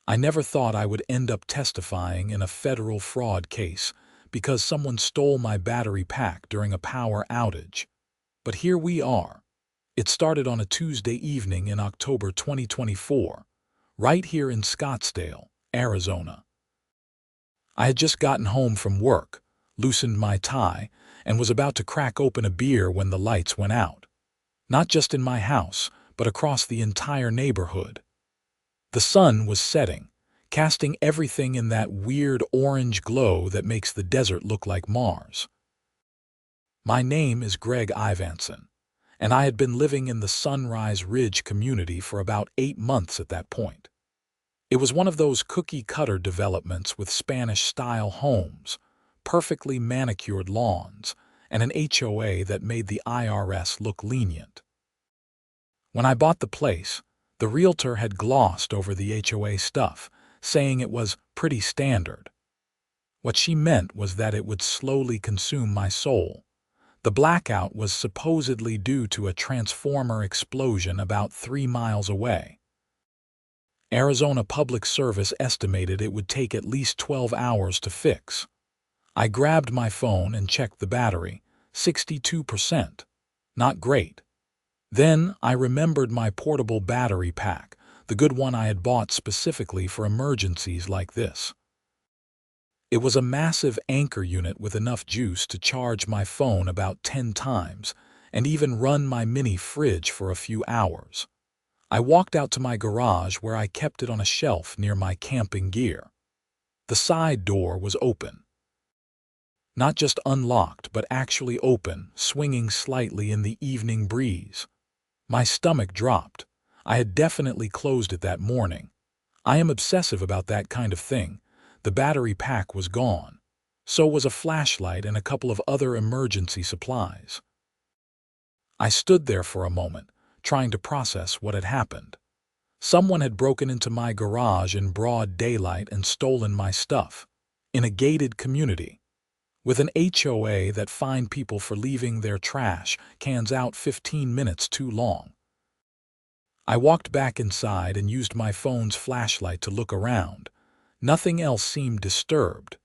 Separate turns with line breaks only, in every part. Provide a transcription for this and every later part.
I never thought I would end up testifying in a federal fraud case because someone stole my battery pack during a power outage. But here we are. It started on a Tuesday evening in October 2024, right here in Scottsdale, Arizona. I had just gotten home from work, loosened my tie, and was about to crack open a beer when the lights went out. Not just in my house, but across the entire neighborhood. The sun was setting, casting everything in that weird orange glow that makes the desert look like Mars. My name is Greg Ivanson, and I had been living in the Sunrise Ridge community for about 8 months at that point. It was one of those cookie-cutter developments with Spanish-style homes, perfectly manicured lawns, and an HOA that made the IRS look lenient. When I bought the place, the realtor had glossed over the HOA stuff, saying it was pretty standard. What she meant was that it would slowly consume my soul. The blackout was supposedly due to a transformer explosion about 3 miles away. Arizona Public Service estimated it would take at least 12 hours to fix. I grabbed my phone and checked the battery, 62%. Not great. Then I remembered my portable battery pack, the good one I had bought specifically for emergencies like this. It was a massive anchor unit with enough juice to charge my phone about 10 times and even run my mini fridge for a few hours. I walked out to my garage where I kept it on a shelf near my camping gear. The side door was open. Not just unlocked, but actually open, swinging slightly in the evening breeze. My stomach dropped. I had definitely closed it that morning. I am obsessive about that kind of thing. The battery pack was gone. So was a flashlight and a couple of other emergency supplies. I stood there for a moment, trying to process what had happened. Someone had broken into my garage in broad daylight and stolen my stuff. In a gated community. With an HOA that fined people for leaving their trash cans out 15 minutes too long. I walked back inside and used my phone's flashlight to look around. Nothing else seemed disturbed.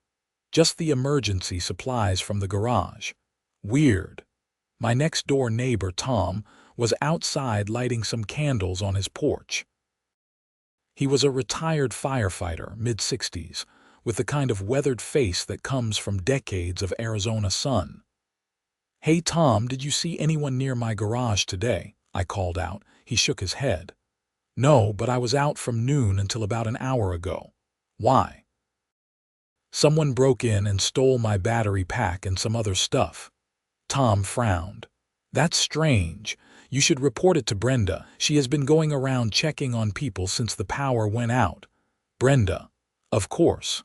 Just the emergency supplies from the garage. Weird. My next-door neighbor, Tom, was outside lighting some candles on his porch. He was a retired firefighter, mid-60s, with the kind of weathered face that comes from decades of Arizona sun. "Hey Tom, did you see anyone near my garage today?" I called out. He shook his head. "No, but I was out from noon until about an hour ago." "Why?" "Someone broke in and stole my battery pack and some other stuff." Tom frowned. "That's strange. You should report it to Brenda. She has been going around checking on people since the power went out." "Brenda?" "Of course.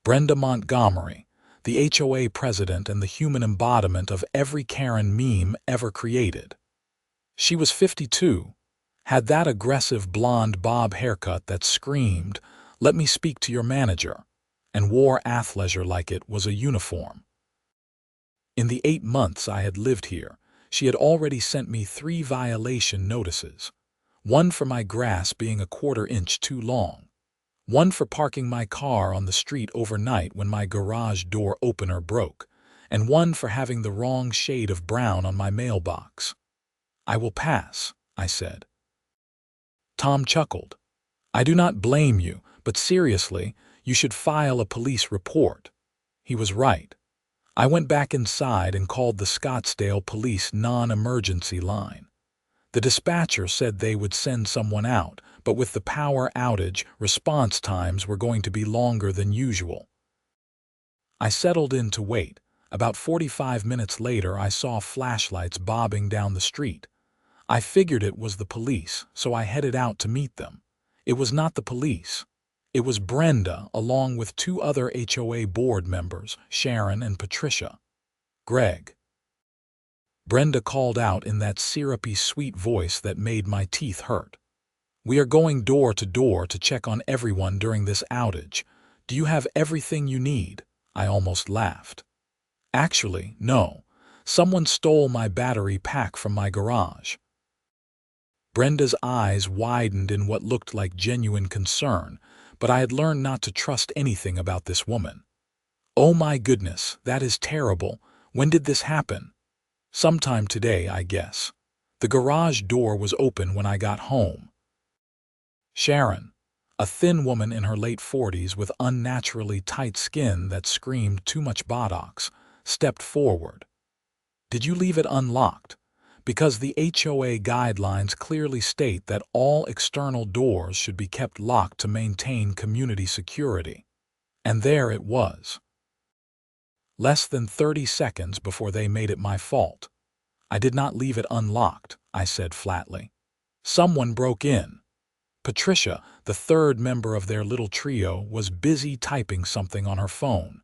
Brenda Montgomery, the HOA president and the human embodiment of every Karen meme ever created. She was 52, had that aggressive blonde bob haircut that screamed, 'Let me speak to your manager,' and wore athleisure like it was a uniform. In the 8 months I had lived here, she had already sent me 3 violation notices. One for my grass being a 1/4 inch too long. One for parking my car on the street overnight when my garage door opener broke, and one for having the wrong shade of brown on my mailbox. "I will pass," I said. Tom chuckled. "I do not blame you, but seriously, you should file a police report." He was right. I went back inside and called the Scottsdale Police non-emergency line. The dispatcher said they would send someone out, but with the power outage, response times were going to be longer than usual. I settled in to wait. About 45 minutes later, I saw flashlights bobbing down the street. I figured it was the police, so I headed out to meet them. It was not the police. It was Brenda, along with 2 other HOA board members, Sharon and Patricia. "Greg," Brenda called out in that syrupy sweet voice that made my teeth hurt. "We are going door to door to check on everyone during this outage. Do you have everything you need?" I almost laughed. "Actually, no. Someone stole my battery pack from my garage." Brenda's eyes widened in what looked like genuine concern, but I had learned not to trust anything about this woman. "Oh my goodness, that is terrible. When did this happen?" "Sometime today, I guess. The garage door was open when I got home." Sharon, a thin woman in her late 40s with unnaturally tight skin that screamed too much Botox, stepped forward. "Did you leave it unlocked? Because the HOA guidelines clearly state that all external doors should be kept locked to maintain community security." And there it was. Less than 30 seconds before they made it my fault. "I did not leave it unlocked," I said flatly. "Someone broke in." Patricia, the third member of their little trio, was busy typing something on her phone.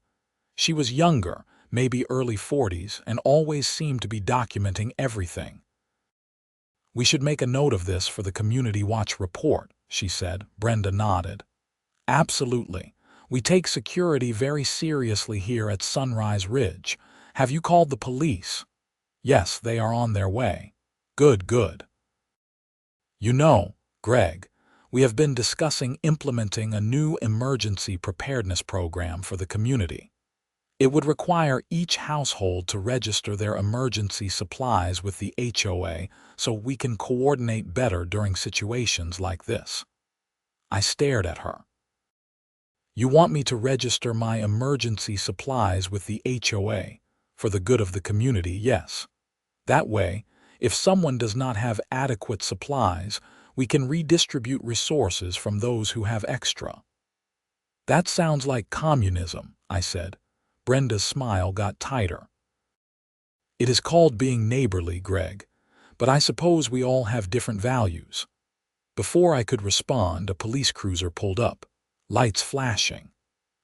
She was younger, maybe early 40s, and always seemed to be documenting everything. "We should make a note of this for the Community Watch report," she said. Brenda nodded. "Absolutely. We take security very seriously here at Sunrise Ridge. Have you called the police?" "Yes, they are on their way." "Good, good." "You know, Greg, we have been discussing implementing a new emergency preparedness program for the community. It would require each household to register their emergency supplies with the HOA so we can coordinate better during situations like this." I stared at her. "You want me to register my emergency supplies with the HOA for the good of the community?" "Yes. That way, if someone does not have adequate supplies, we can redistribute resources from those who have extra." "That sounds like communism," I said. Brenda's smile got tighter. "It is called being neighborly, Greg, but I suppose we all have different values." Before I could respond, a police cruiser pulled up, lights flashing.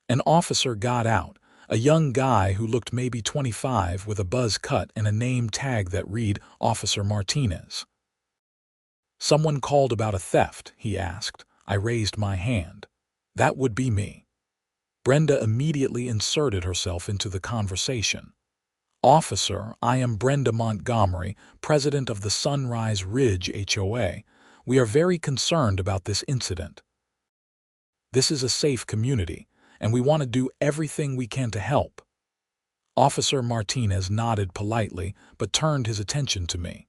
An officer got out, a young guy who looked maybe 25 with a buzz cut and a name tag that read Officer Martinez. "Someone called about a theft," he asked. I raised my hand. "That would be me." Brenda immediately inserted herself into the conversation. "Officer, I am Brenda Montgomery, president of the Sunrise Ridge HOA. We are very concerned about this incident. This is a safe community, and we want to do everything we can to help." Officer Martinez nodded politely, but turned his attention to me.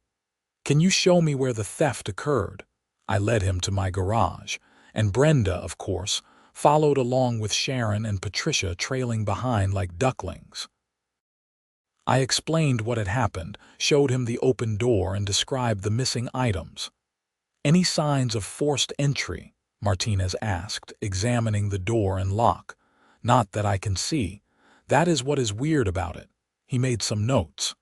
"Can you show me where the theft occurred?" I led him to my garage, and Brenda, of course, followed along with Sharon and Patricia trailing behind like ducklings. I explained what had happened, showed him the open door, and described the missing items. "Any signs of forced entry?" Martinez asked, examining the door and lock. "Not that I can see. That is what is weird about it." He made some notes.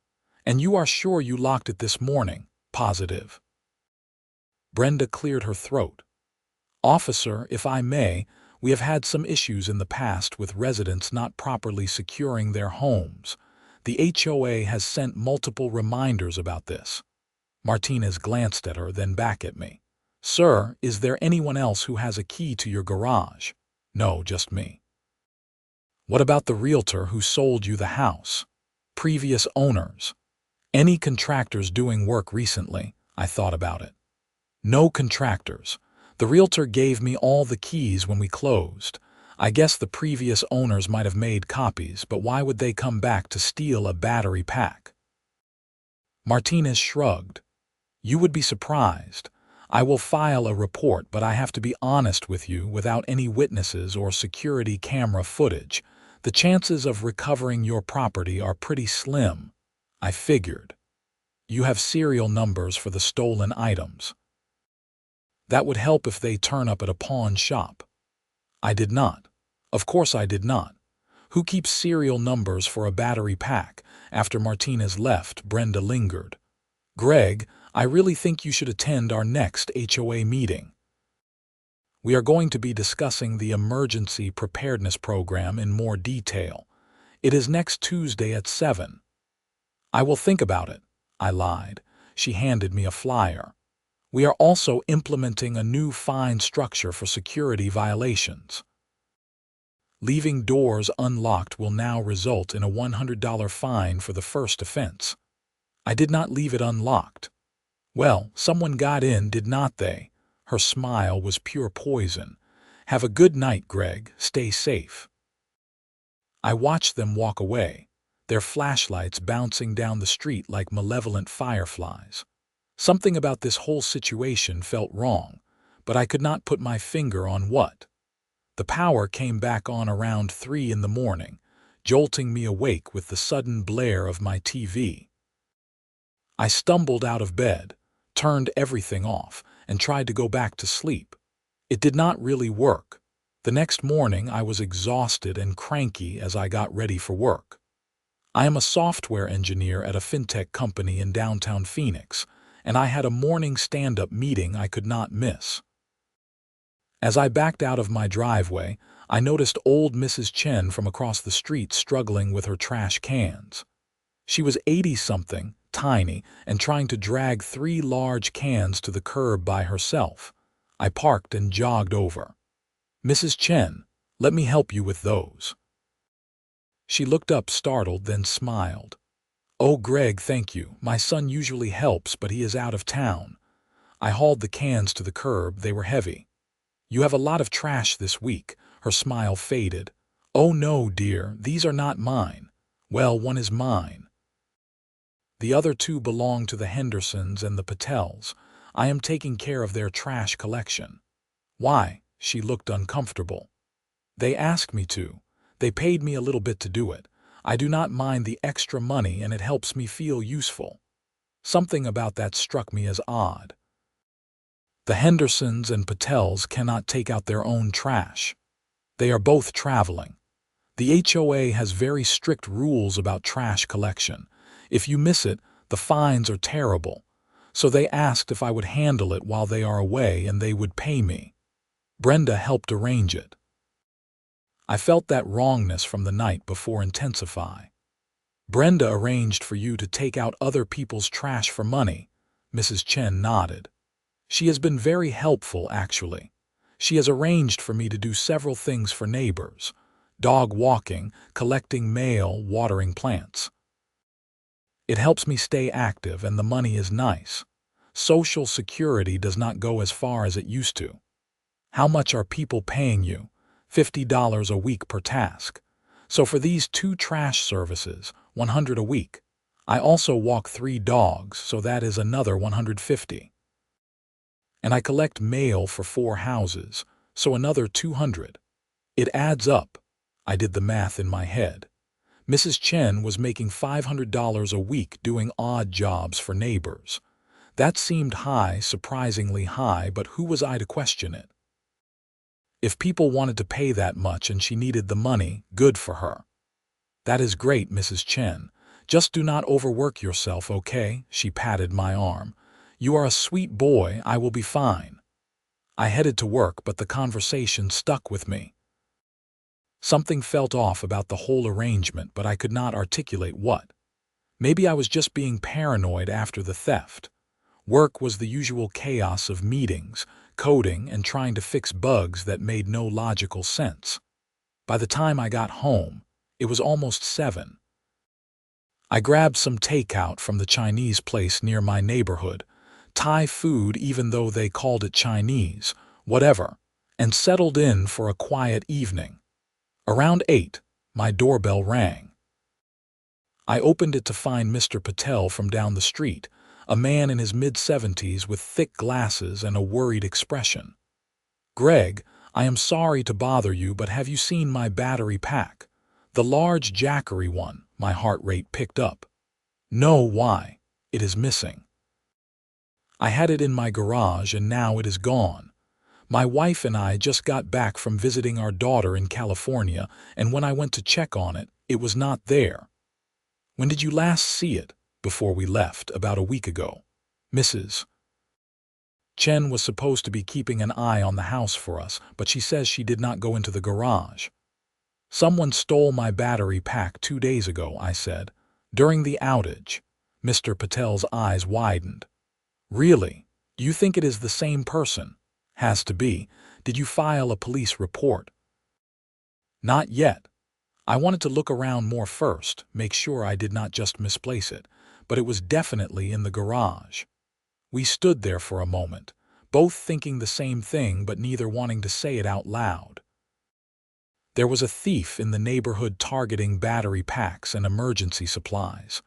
"And you are sure you locked it this morning?" "Positive." Brenda cleared her throat. "Officer, if I may, we have had some issues in the past with residents not properly securing their homes. The HOA has sent multiple reminders about this." Martinez glanced at her, then back at me. "Sir, is there anyone else who has a key to your garage?" "No, just me." "What about the realtor who sold you the house? Previous owners? Any contractors doing work recently?" I thought about it. "No contractors. The realtor gave me all the keys when we closed. I guess the previous owners might have made copies, but why would they come back to steal a battery pack?" Martinez shrugged. "You would be surprised. I will file a report, but I have to be honest with you, without any witnesses or security camera footage, the chances of recovering your property are pretty slim." I figured. "You have serial numbers for the stolen items?" "That would help if they turn up at a pawn shop." I did not. Of course I did not. Who keeps serial numbers for a battery pack? After Martinez left, Brenda lingered. "Greg, I really think you should attend our next HOA meeting. We are going to be discussing the emergency preparedness program in more detail. It is next Tuesday at 7. "I will think about it," I lied. She handed me a flyer. "We are also implementing a new fine structure for security violations. Leaving doors unlocked will now result in a $100 fine for the first offense." "I did not leave it unlocked." Well, someone got in, did not they? Her smile was pure poison. Have a good night, Greg. Stay safe. I watched them walk away, their flashlights bouncing down the street like malevolent fireflies. Something about this whole situation felt wrong, but I could not put my finger on what. The power came back on around 3 in the morning, jolting me awake with the sudden blare of my TV. I stumbled out of bed, turned everything off, and tried to go back to sleep. It did not really work. The next morning I was exhausted and cranky as I got ready for work. I am a software engineer at a fintech company in downtown Phoenix, and I had a morning stand-up meeting I could not miss. As I backed out of my driveway, I noticed old Mrs. Chen from across the street struggling with her trash cans. She was 80-something, tiny, and trying to drag 3 large cans to the curb by herself. I parked and jogged over. "Mrs. Chen, let me help you with those." She looked up startled, then smiled. "Oh, Greg, thank you. My son usually helps, but he is out of town." I hauled the cans to the curb. They were heavy. "You have a lot of trash this week." Her smile faded. "Oh no, dear, these are not mine." "Well, one is mine. The other 2 belong to the Hendersons and the Patels. I am taking care of their trash collection." "Why?" She looked uncomfortable. "They asked me to. They paid me a little bit to do it. I do not mind the extra money, and it helps me feel useful." Something about that struck me as odd. The Hendersons and Patels cannot take out their own trash. They are both traveling. The HOA has very strict rules about trash collection. If you miss it, the fines are terrible. So they asked if I would handle it while they are away, and they would pay me. Brenda helped arrange it. I felt that wrongness from the night before intensify. "Brenda arranged for you to take out other people's trash for money?" Mrs. Chen nodded. "She has been very helpful, actually. She has arranged for me to do several things for neighbors: dog walking, collecting mail, watering plants. It helps me stay active, and the money is nice. Social Security does not go as far as it used to." "How much are people paying you?" $50 a week per task. So for these 2 trash services, $100 a week. I also walk 3 dogs, so that is another $150. And I collect mail for 4 houses, so another $200. It adds up. I did the math in my head. Mrs. Chen was making $500 a week doing odd jobs for neighbors. That seemed high, surprisingly high, but who was I to question it? If people wanted to pay that much and she needed the money, good for her. "That is great, Mrs. Chen. Just do not overwork yourself, okay?" She patted my arm. "You are a sweet boy. I will be fine." I headed to work, but the conversation stuck with me. Something felt off about the whole arrangement, but I could not articulate what. Maybe I was just being paranoid after the theft. Work was the usual chaos of meetings, coding, and trying to fix bugs that made no logical sense. By the time I got home, it was almost 7. I grabbed some takeout from the Chinese place near my neighborhood, Thai food even though they called it Chinese, whatever, and settled in for a quiet evening. Around 8, my doorbell rang. I opened it to find Mr. Patel from down the street, a man in his mid-70s with thick glasses and a worried expression. "Greg, I am sorry to bother you, but have you seen my battery pack? The large Jackery one." My heart rate picked up. "No, why?" "It is missing. I had it in my garage and now it is gone. My wife and I just got back from visiting our daughter in California, and when I went to check on it, it was not there." "When did you last see it?" "Before we left, about a week ago. Mrs. Chen was supposed to be keeping an eye on the house for us, but she says she did not go into the garage." "Someone stole my battery pack 2 days ago," I said. "During the outage." Mr. Patel's eyes widened. "Really? Do you think it is the same person?" "Has to be. Did you file a police report?" "Not yet. I wanted to look around more first, make sure I did not just misplace it, but it was definitely in the garage." We stood there for a moment, both thinking the same thing but neither wanting to say it out loud. There was a thief in the neighborhood targeting battery packs and emergency supplies.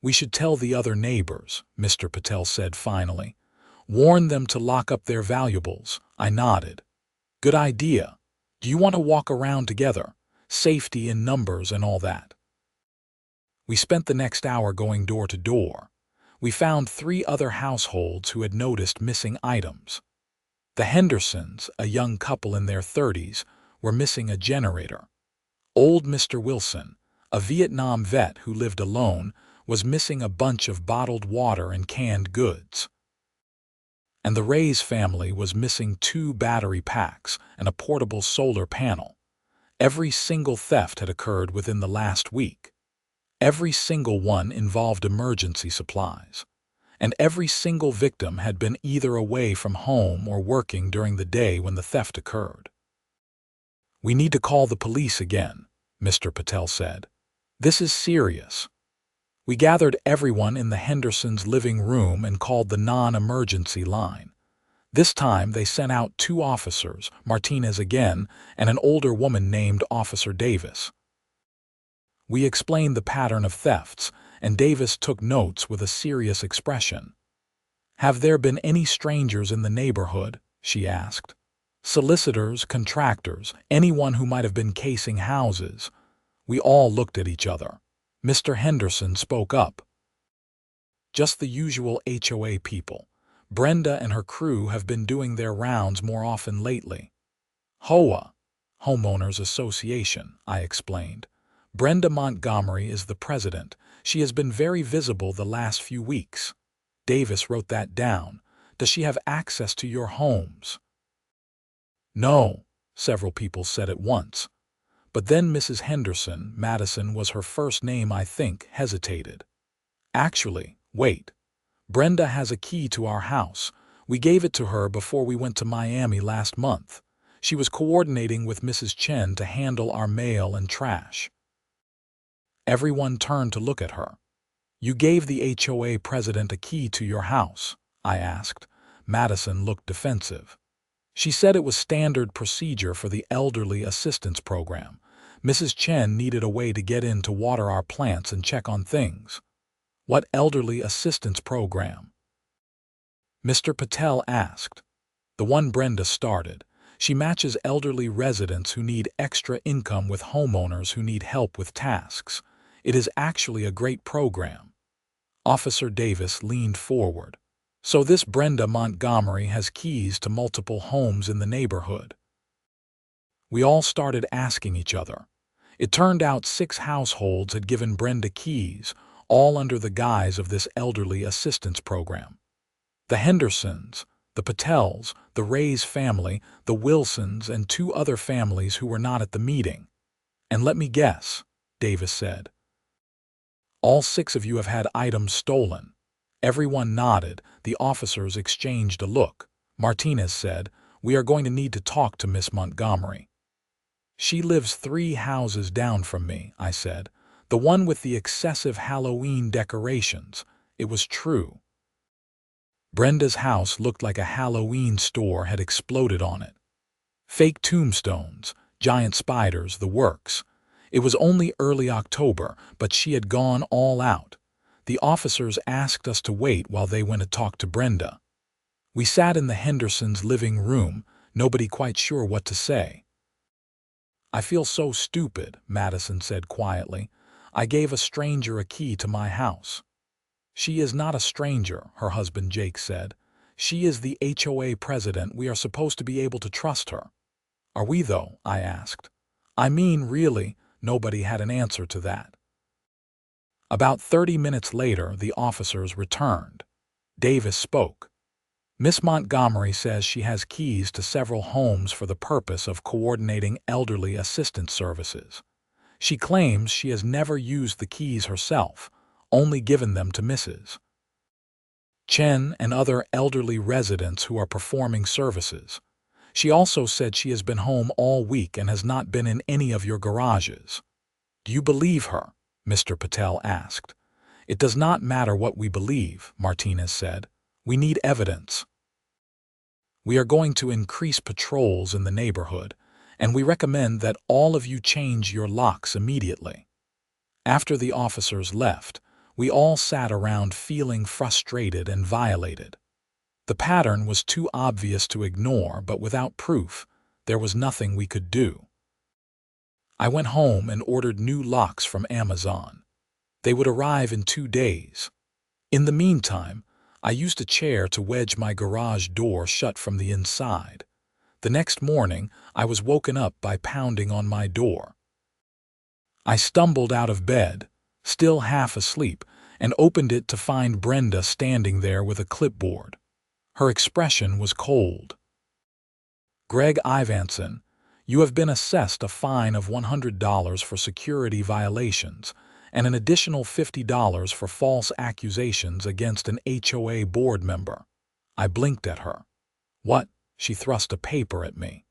We should tell the other neighbors, Mr. Patel said finally. Warn them to lock up their valuables. I nodded. Good idea. Do you want to walk around together? Safety in numbers and all that. We spent the next hour going door to door. We found 3 other households who had noticed missing items. The Hendersons, a young couple in their 30s, were missing a generator. Old Mr. Wilson, a Vietnam vet who lived alone, was missing a bunch of bottled water and canned goods. And the Ray's family was missing 2 battery packs and a portable solar panel. Every single theft had occurred within the last week. Every single one involved emergency supplies. And every single victim had been either away from home or working during the day when the theft occurred. We need to call the police again, Mr. Patel said. This is serious. We gathered everyone in the Hendersons' living room and called the non-emergency line. This time they sent out 2 officers, Martinez again, and an older woman named Officer Davis. We explained the pattern of thefts, and Davis took notes with a serious expression. Have there been any strangers in the neighborhood? She asked. Solicitors, contractors, anyone who might have been casing houses. We all looked at each other. Mr. Henderson spoke up. Just the usual HOA people. Brenda and her crew have been doing their rounds more often lately. HOA, Homeowners Association, I explained. Brenda Montgomery is the president. She has been very visible the last few weeks. Davis wrote that down. Does she have access to your homes? No, several people said at once. But then Mrs. Henderson, Madison was her first name I think, hesitated. Actually, wait. Brenda has a key to our house. We gave it to her before we went to Miami last month. She was coordinating with Mrs. Chen to handle our mail and trash. Everyone turned to look at her. You gave the HOA president a key to your house, I asked. Madison looked defensive. She said it was standard procedure for the Elderly Assistance Program. Mrs. Chen needed a way to get in to water our plants and check on things. What Elderly Assistance Program? Mr. Patel asked. The one Brenda started. She matches elderly residents who need extra income with homeowners who need help with tasks. It is actually a great program. Officer Davis leaned forward. So this Brenda Montgomery has keys to multiple homes in the neighborhood. We all started asking each other. It turned out 6 households had given Brenda keys, all under the guise of this elderly assistance program. The Hendersons, the Patels, the Ray's family, the Wilsons, and 2 other families who were not at the meeting. And let me guess, Davis said. All 6 of you have had items stolen. Everyone nodded. The officers exchanged a look. Martinez said, We are going to need to talk to Miss Montgomery. She lives 3 houses down from me, I said. The one with the excessive Halloween decorations. It was true. Brenda's house looked like a Halloween store had exploded on it. Fake tombstones, giant spiders, the works. It was only early October, but she had gone all out. The officers asked us to wait while they went to talk to Brenda. We sat in the Hendersons' living room, nobody quite sure what to say. I feel so stupid, Madison said quietly. I gave a stranger a key to my house. She is not a stranger, her husband Jake said. She is the HOA president. We are supposed to be able to trust her. Are we though? I asked. I mean, really, nobody had an answer to that. About 30 minutes later, the officers returned. Davis spoke. Miss Montgomery says she has keys to several homes for the purpose of coordinating elderly assistance services. She claims she has never used the keys herself, only given them to Mrs. Chen and other elderly residents who are performing services. She also said she has been home all week and has not been in any of your garages. Do you believe her? Mr. Patel asked. It does not matter what we believe, Martinez said. We need evidence. We are going to increase patrols in the neighborhood, and we recommend that all of you change your locks immediately." After the officers left, we all sat around feeling frustrated and violated. The pattern was too obvious to ignore, but without proof, there was nothing we could do. I went home and ordered new locks from Amazon. They would arrive in 2 days. In the meantime, I used a chair to wedge my garage door shut from the inside. The next morning, I was woken up by pounding on my door. I stumbled out of bed, still half asleep, and opened it to find Brenda standing there with a clipboard. Her expression was cold. "Greg Ivanson, you have been assessed a fine of $100 for security violations and an additional $50 for false accusations against an HOA board member." I blinked at her. "What?" She thrust a paper at me.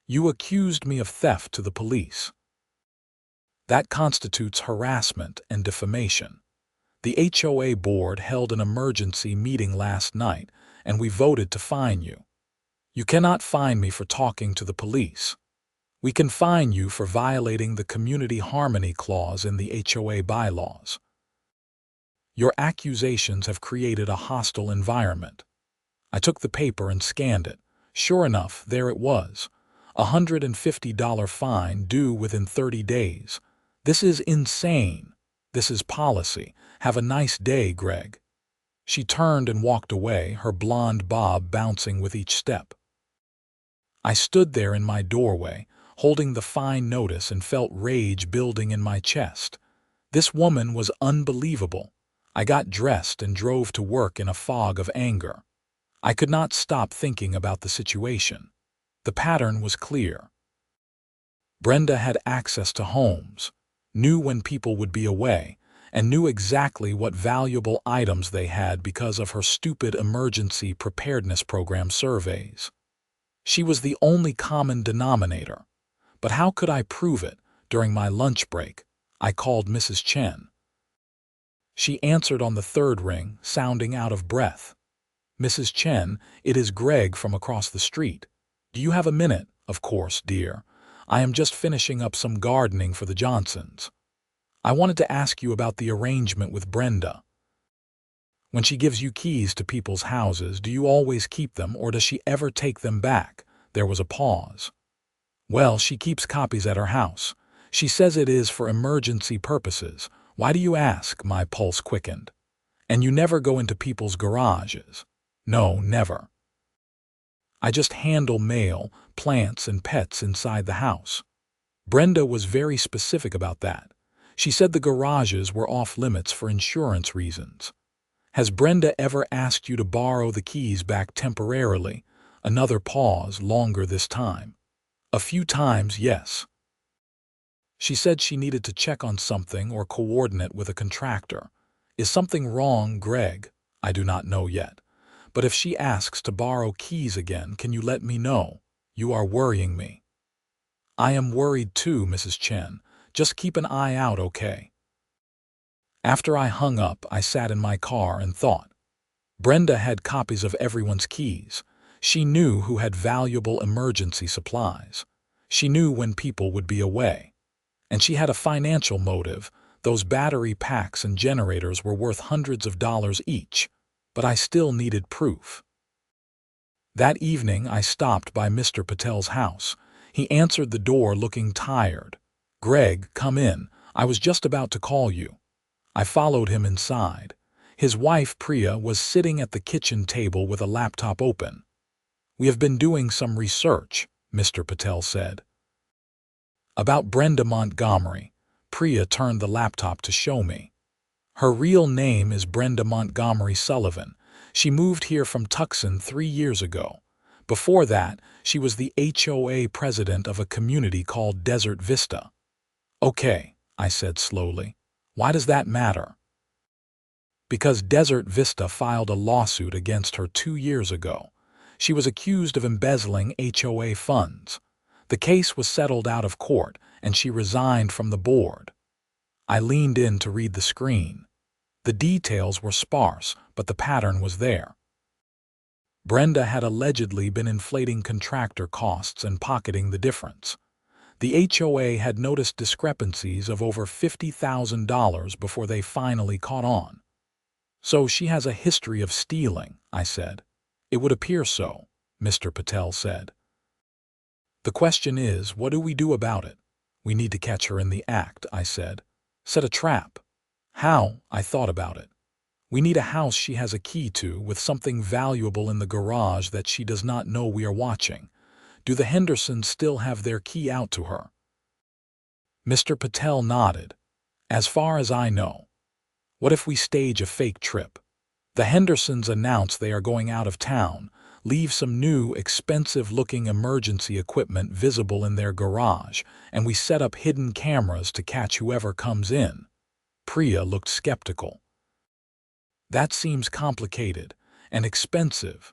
"You accused me of theft to the police. That constitutes harassment and defamation. The HOA board held an emergency meeting last night, and we voted to fine you. You cannot fine me for talking to the police. We can fine you for violating the Community Harmony Clause in the HOA bylaws. Your accusations have created a hostile environment." I took the paper and scanned it. Sure enough, there it was. A $150 fine due within 30 days. This is insane. This is policy. Have a nice day, Greg. She turned and walked away, her blonde bob bouncing with each step. I stood there in my doorway, holding the fine notice, and felt rage building in my chest. This woman was unbelievable. I got dressed and drove to work in a fog of anger. I could not stop thinking about the situation. The pattern was clear. Brenda had access to homes, knew when people would be away, and knew exactly what valuable items they had because of her stupid emergency preparedness program surveys. She was the only common denominator. But how could I prove it? During my lunch break, I called Mrs. Chen. She answered on the third ring, sounding out of breath. "Mrs. Chen, it is Greg from across the street. Do you have a minute?" "Of course, dear. I am just finishing up some gardening for the Johnsons. I wanted to ask you about the arrangement with Brenda. When she gives you keys to people's houses, do you always keep them, or does she ever take them back?" There was a pause. "Well, she keeps copies at her house. She says it is for emergency purposes. Why do you ask?" My pulse quickened. "And you never go into people's garages?" "No, never. I just handle mail, plants, and pets inside the house." Brenda was very specific about that. She said the garages were off limits for insurance reasons. "Has Brenda ever asked you to borrow the keys back temporarily?" Another pause, longer this time. "A few times, yes. She said she needed to check on something or coordinate with a contractor. Is something wrong, Greg? I do not know yet. But if she asks to borrow keys again, can you let me know? You are worrying me." "I am worried too, Mrs. Chen. Just keep an eye out, okay?" After I hung up, I sat in my car and thought. Brenda had copies of everyone's keys. She knew who had valuable emergency supplies. She knew when people would be away. And she had a financial motive. Those battery packs and generators were worth hundreds of dollars each. But I still needed proof. That evening, I stopped by Mr. Patel's house. He answered the door looking tired. "Greg, come in. I was just about to call you." I followed him inside. His wife, Priya, was sitting at the kitchen table with a laptop open. "We have been doing some research," Mr. Patel said. "About Brenda Montgomery." Priya turned the laptop to show me. "Her real name is Brenda Montgomery Sullivan. She moved here from Tucson 3 years ago. Before that, she was the HOA president of a community called Desert Vista." "Okay," I said slowly. "Why does that matter?" "Because Desert Vista filed a lawsuit against her 2 years ago. She was accused of embezzling HOA funds. The case was settled out of court, and she resigned from the board." I leaned in to read the screen. The details were sparse, but the pattern was there. Brenda had allegedly been inflating contractor costs and pocketing the difference. The HOA had noticed discrepancies of over $50,000 before they finally caught on. "So she has a history of stealing," I said. "It would appear so," Mr. Patel said. "The question is, what do we do about it?" "We need to catch her in the act," I said. "Set a trap." "How?" I thought about it. "We need a house she has a key to, with something valuable in the garage that she does not know we are watching. Do the Hendersons still have their key out to her?" Mr. Patel nodded. "As far as I know." "What if we stage a fake trip? The Hendersons announce they are going out of town, leave some new, expensive-looking emergency equipment visible in their garage, and we set up hidden cameras to catch whoever comes in." Priya looked skeptical. "That seems complicated and expensive.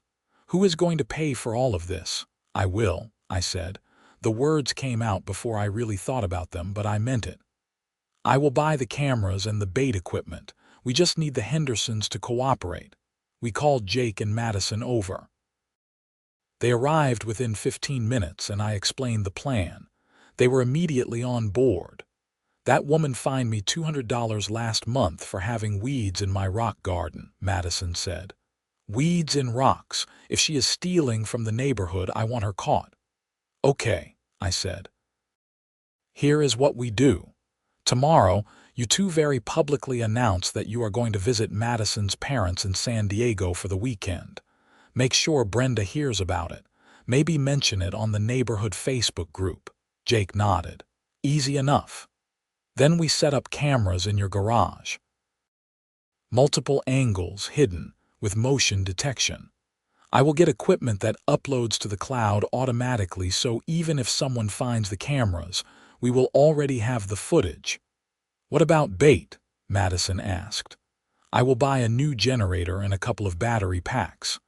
Who is going to pay for all of this?" "I will," I said. The words came out before I really thought about them, but I meant it. "I will buy the cameras and the bait equipment. We just need the Hendersons to cooperate." We called Jake and Madison over. They arrived within 15 minutes, and I explained the plan. They were immediately on board. "That woman fined me $200 last month for having weeds in my rock garden," Madison said. "Weeds in rocks. If she is stealing from the neighborhood, I want her caught." "Okay," I said. "Here is what we do. Tomorrow, you two very publicly announce that you are going to visit Madison's parents in San Diego for the weekend. Make sure Brenda hears about it. Maybe mention it on the neighborhood Facebook group." Jake nodded. "Easy enough. Then we set up cameras in your garage. Multiple angles, hidden, with motion detection. I will get equipment that uploads to the cloud automatically, so even if someone finds the cameras, we will already have the footage." "What about bait?" Madison asked. "I will buy a new generator and a couple of battery packs."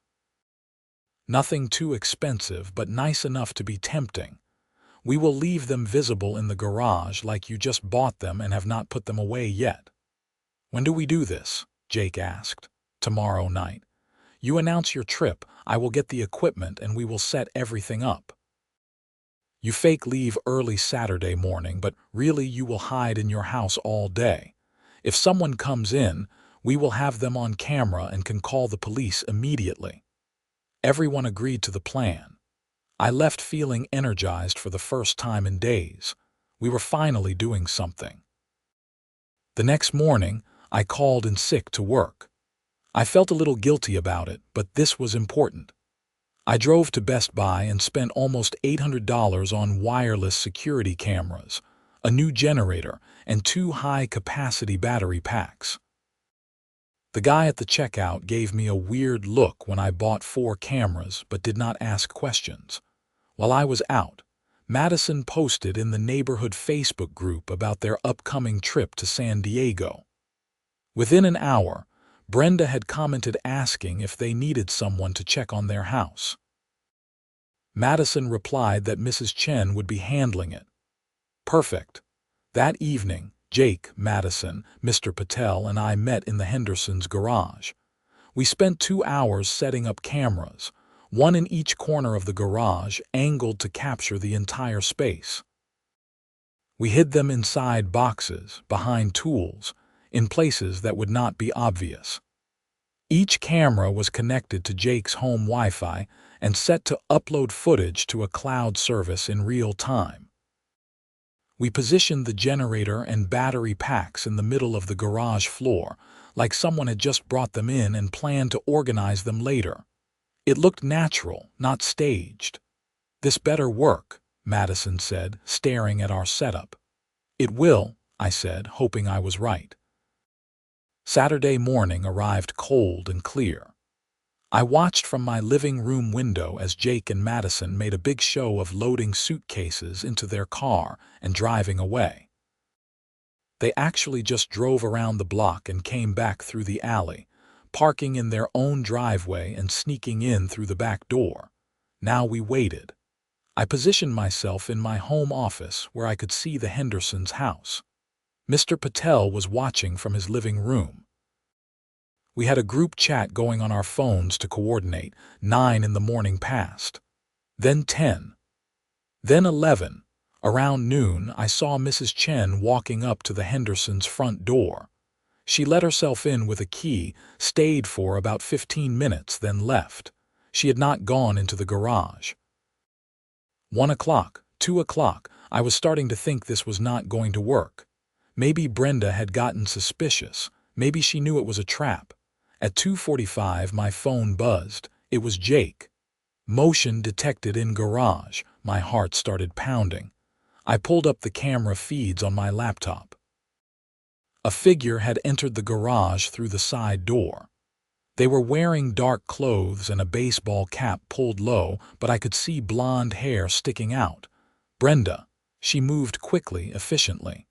"Nothing too expensive, but nice enough to be tempting. We will leave them visible in the garage like you just bought them and have not put them away yet." "When do we do this?" Jake asked. "Tomorrow night. You announce your trip, I will get the equipment, and we will set everything up. You fake leave early Saturday morning, but really you will hide in your house all day. If someone comes in, we will have them on camera and can call the police immediately." Everyone agreed to the plan. I left feeling energized for the first time in days. We were finally doing something. The next morning, I called in sick to work. I felt a little guilty about it, but this was important. I drove to Best Buy and spent almost $800 on wireless security cameras, a new generator, and 2 high-capacity battery packs. The guy at the checkout gave me a weird look when I bought 4 cameras but did not ask questions. While I was out, Madison posted in the neighborhood Facebook group about their upcoming trip to San Diego. Within an hour, Brenda had commented asking if they needed someone to check on their house. Madison replied that Mrs. Chen would be handling it. Perfect. That evening, Jake, Madison, Mr. Patel, and I met in the Hendersons' garage. We spent 2 hours setting up cameras, one in each corner of the garage, angled to capture the entire space. We hid them inside boxes, behind tools, in places that would not be obvious. Each camera was connected to Jake's home Wi-Fi and set to upload footage to a cloud service in real time. We positioned the generator and battery packs in the middle of the garage floor, like someone had just brought them in and planned to organize them later. It looked natural, not staged. "This better work," Madison said, staring at our setup. "It will," I said, hoping I was right. Saturday morning arrived cold and clear. I watched from my living room window as Jake and Madison made a big show of loading suitcases into their car and driving away. They actually just drove around the block and came back through the alley, parking in their own driveway and sneaking in through the back door. Now we waited. I positioned myself in my home office where I could see the Hendersons' house. Mr. Patel was watching from his living room. We had a group chat going on our phones to coordinate. 9 in the morning passed. Then 10. Then 11. Around noon, I saw Mrs. Chen walking up to the Hendersons' front door. She let herself in with a key, stayed for about 15 minutes, then left. She had not gone into the garage. 1 o'clock, 2 o'clock, I was starting to think this was not going to work. Maybe Brenda had gotten suspicious. Maybe she knew it was a trap. At 2:45, my phone buzzed. It was Jake. Motion detected in garage. My heart started pounding. I pulled up the camera feeds on my laptop. A figure had entered the garage through the side door. They were wearing dark clothes and a baseball cap pulled low, but I could see blonde hair sticking out. Brenda. She moved quickly, efficiently.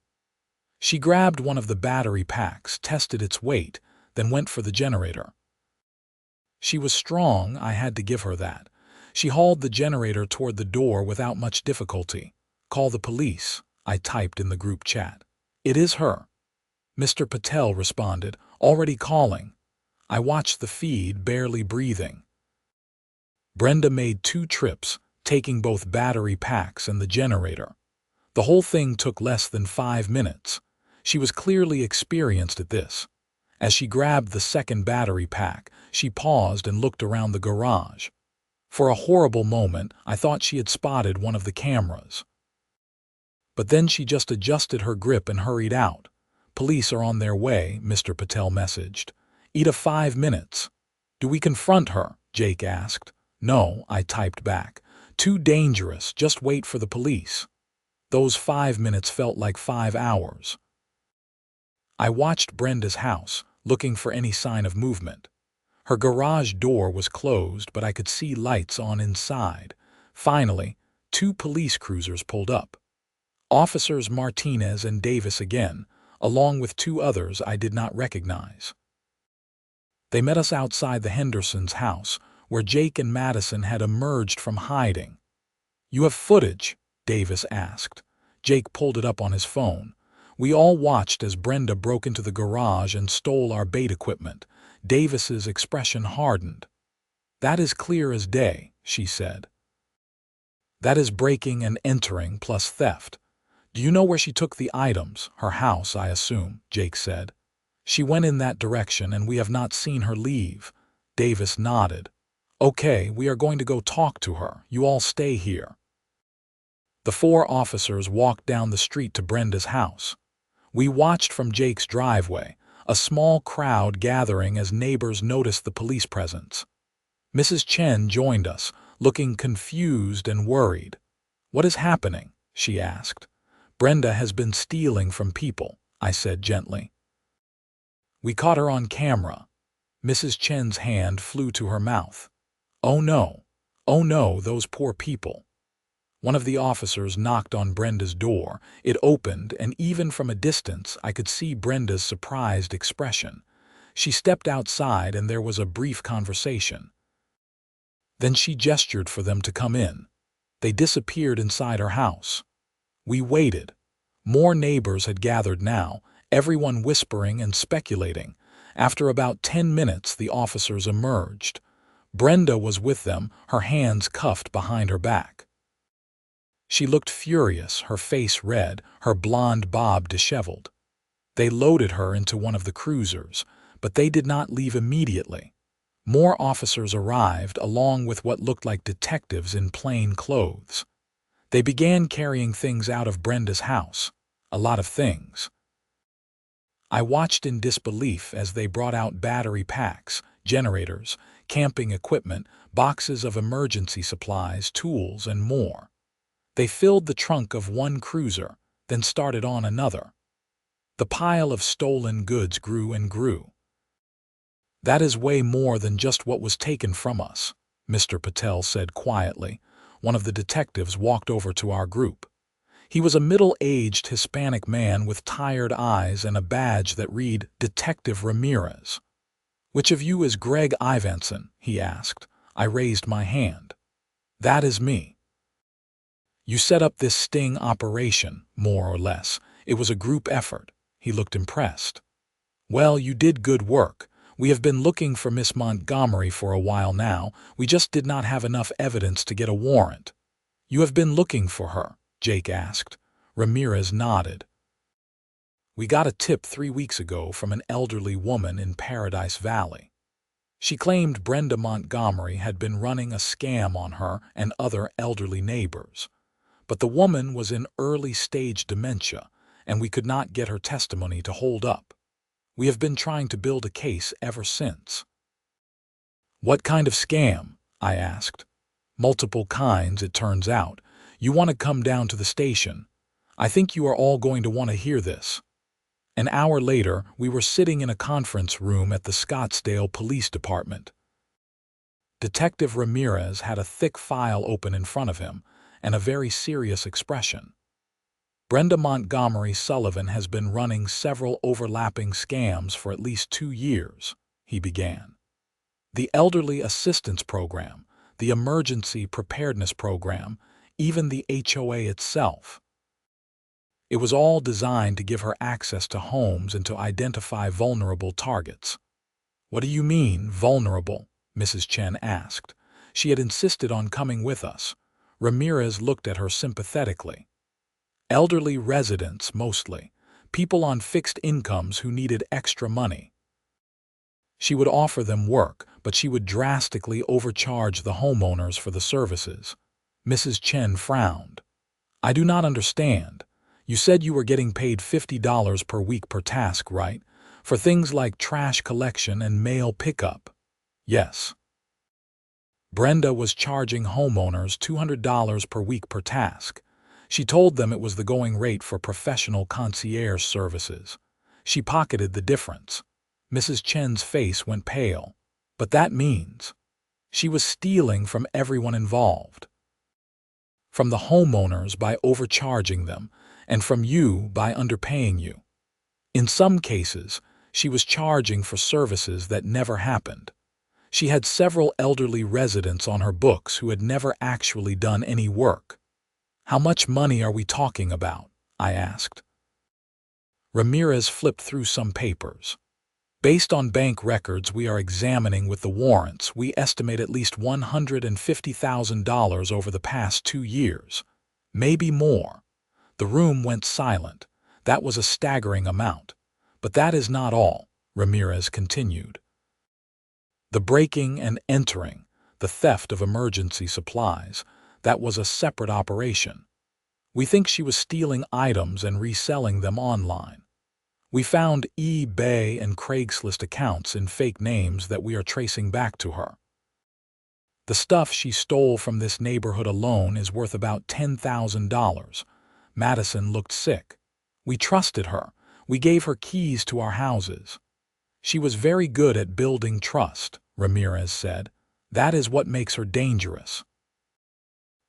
She grabbed one of the battery packs, tested its weight, then went for the generator. She was strong, I had to give her that. She hauled the generator toward the door without much difficulty. "Call the police," I typed in the group chat. "It is her." Mr. Patel responded, "Already calling." I watched the feed, barely breathing. Brenda made 2 trips, taking both battery packs and the generator. The whole thing took less than 5 minutes. She was clearly experienced at this. As she grabbed the second battery pack, she paused and looked around the garage. For a horrible moment, I thought she had spotted one of the cameras. But then she just adjusted her grip and hurried out. "Police are on their way," Mr. Patel messaged. "Ida, 5 minutes." "Do we confront her?" Jake asked. "No," I typed back. "Too dangerous, just wait for the police." Those 5 minutes felt like 5 hours. I watched Brenda's house, looking for any sign of movement. Her garage door was closed, but I could see lights on inside. Finally, 2 police cruisers pulled up. Officers Martinez and Davis again, along with 2 others I did not recognize. They met us outside the Hendersons' house, where Jake and Madison had emerged from hiding. "You have footage?" Davis asked. Jake pulled it up on his phone. We all watched as Brenda broke into the garage and stole our bait equipment. Davis's expression hardened. "That is clear as day," she said. "That is breaking and entering plus theft." "Do you know where she took the items?" "Her house, I assume," Jake said. "She went in that direction and we have not seen her leave." Davis nodded. "Okay, we are going to go talk to her. You all stay here." The 4 officers walked down the street to Brenda's house. We watched from Jake's driveway, a small crowd gathering as neighbors noticed the police presence. Mrs. Chen joined us, looking confused and worried. "What is happening?" she asked. "Brenda has been stealing from people," I said gently. "We caught her on camera." Mrs. Chen's hand flew to her mouth. "Oh no, those poor people." One of the officers knocked on Brenda's door. It opened, and even from a distance, I could see Brenda's surprised expression. She stepped outside, and there was a brief conversation. Then she gestured for them to come in. They disappeared inside her house. We waited. More neighbors had gathered now, everyone whispering and speculating. After about 10 minutes, the officers emerged. Brenda was with them, her hands cuffed behind her back. She looked furious, her face red, her blonde bob disheveled. They loaded her into one of the cruisers, but they did not leave immediately. More officers arrived, along with what looked like detectives in plain clothes. They began carrying things out of Brenda's house. A lot of things. I watched in disbelief as they brought out battery packs, generators, camping equipment, boxes of emergency supplies, tools, and more. They filled the trunk of one cruiser, then started on another. The pile of stolen goods grew and grew. "That is way more than just what was taken from us," Mr. Patel said quietly. One of the detectives walked over to our group. He was a middle-aged Hispanic man with tired eyes and a badge that read Detective Ramirez. "Which of you is Greg Ivanson?" he asked. I raised my hand. "That is me." "You set up this sting operation, more or less. It was a group effort." He looked impressed. "Well, you did good work. We have been looking for Miss Montgomery for a while now. We just did not have enough evidence to get a warrant." "You have been looking for her?" Jake asked. Ramirez nodded. "We got a tip 3 weeks ago from an elderly woman in Paradise Valley. She claimed Brenda Montgomery had been running a scam on her and other elderly neighbors. But the woman was in early-stage dementia, and we could not get her testimony to hold up. We have been trying to build a case ever since." "What kind of scam?" I asked. "Multiple kinds, it turns out. You want to come down to the station? I think you are all going to want to hear this." An hour later, we were sitting in a conference room at the Scottsdale Police Department. Detective Ramirez had a thick file open in front of him and a very serious expression. "Brenda Montgomery Sullivan has been running several overlapping scams for at least 2 years, he began. The Elderly Assistance Program, the Emergency Preparedness Program, even the HOA itself. It was all designed to give her access to homes and to identify vulnerable targets." "What do you mean, vulnerable?" Mrs. Chen asked. She had insisted on coming with us. Ramirez looked at her sympathetically. "Elderly residents, mostly. People on fixed incomes who needed extra money. She would offer them work, but she would drastically overcharge the homeowners for the services." Mrs. Chen frowned. "I do not understand. You said you were getting paid $50 per week per task, right? For things like trash collection and mail pickup." "Yes." "Brenda was charging homeowners $200 per week per task. She told them it was the going rate for professional concierge services. She pocketed the difference." Mrs. Chen's face went pale. "But that means she was stealing from everyone involved. From the homeowners by overcharging them, and from you by underpaying you. In some cases, she was charging for services that never happened. She had several elderly residents on her books who had never actually done any work." "How much money are we talking about?" I asked. Ramirez flipped through some papers. "Based on bank records we are examining with the warrants, we estimate at least $150,000 over the past 2 years. Maybe more." The room went silent. That was a staggering amount. "But that is not all," Ramirez continued. "The breaking and entering, the theft of emergency supplies, that was a separate operation. We think she was stealing items and reselling them online. We found eBay and Craigslist accounts in fake names that we are tracing back to her. The stuff she stole from this neighborhood alone is worth about $10,000. Madison looked sick. "We trusted her. We gave her keys to our houses. She was very good at building trust," Ramirez said. "That is what makes her dangerous.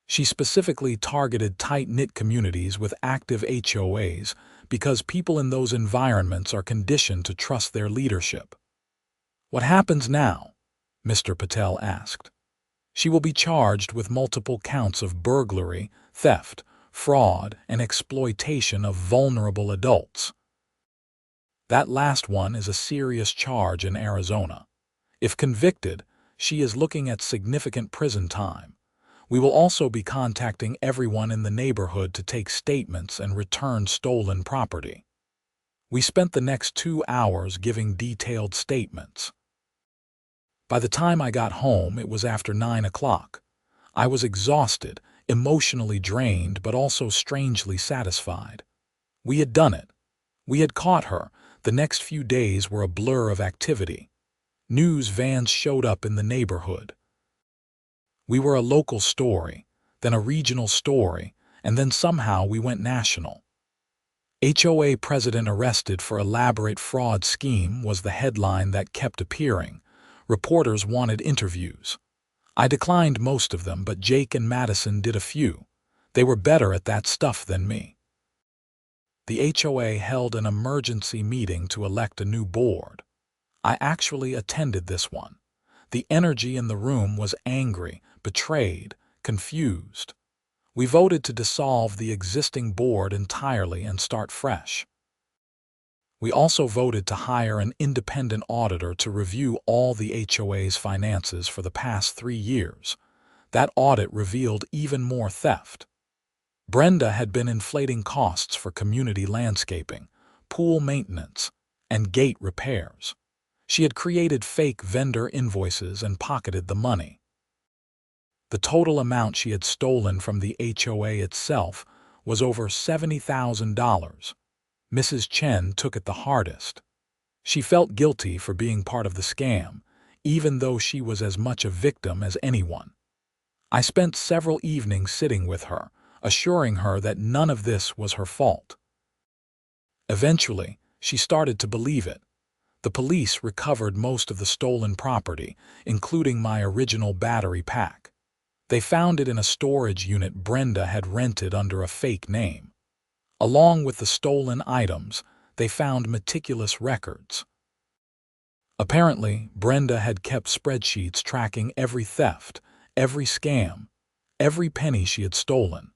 She specifically targeted tight-knit communities with active HOAs because people in those environments are conditioned to trust their leadership." "What happens now?" Mr. Patel asked. "She will be charged with multiple counts of burglary, theft, fraud, and exploitation of vulnerable adults. That last one is a serious charge in Arizona. If convicted, she is looking at significant prison time. We will also be contacting everyone in the neighborhood to take statements and return stolen property." We spent the next 2 hours giving detailed statements. By the time I got home, it was after 9 o'clock. I was exhausted, emotionally drained, but also strangely satisfied. We had done it. We had caught her. The next few days were a blur of activity. News vans showed up in the neighborhood. We were a local story, then a regional story, and then somehow we went national. "HOA president arrested for elaborate fraud scheme" was the headline that kept appearing. Reporters wanted interviews. I declined most of them, but Jake and Madison did a few. They were better at that stuff than me. The HOA held an emergency meeting to elect a new board. I actually attended this one. The energy in the room was angry, betrayed, confused. We voted to dissolve the existing board entirely and start fresh. We also voted to hire an independent auditor to review all the HOA's finances for the past 3 years. That audit revealed even more theft. Brenda had been inflating costs for community landscaping, pool maintenance, and gate repairs. She had created fake vendor invoices and pocketed the money. The total amount she had stolen from the HOA itself was over $70,000. Mrs. Chen took it the hardest. She felt guilty for being part of the scam, even though she was as much a victim as anyone. I spent several evenings sitting with her, assuring her that none of this was her fault. Eventually, she started to believe it. The police recovered most of the stolen property, including my original battery pack. They found it in a storage unit Brenda had rented under a fake name. Along with the stolen items, they found meticulous records. Apparently, Brenda had kept spreadsheets tracking every theft, every scam, every penny she had stolen.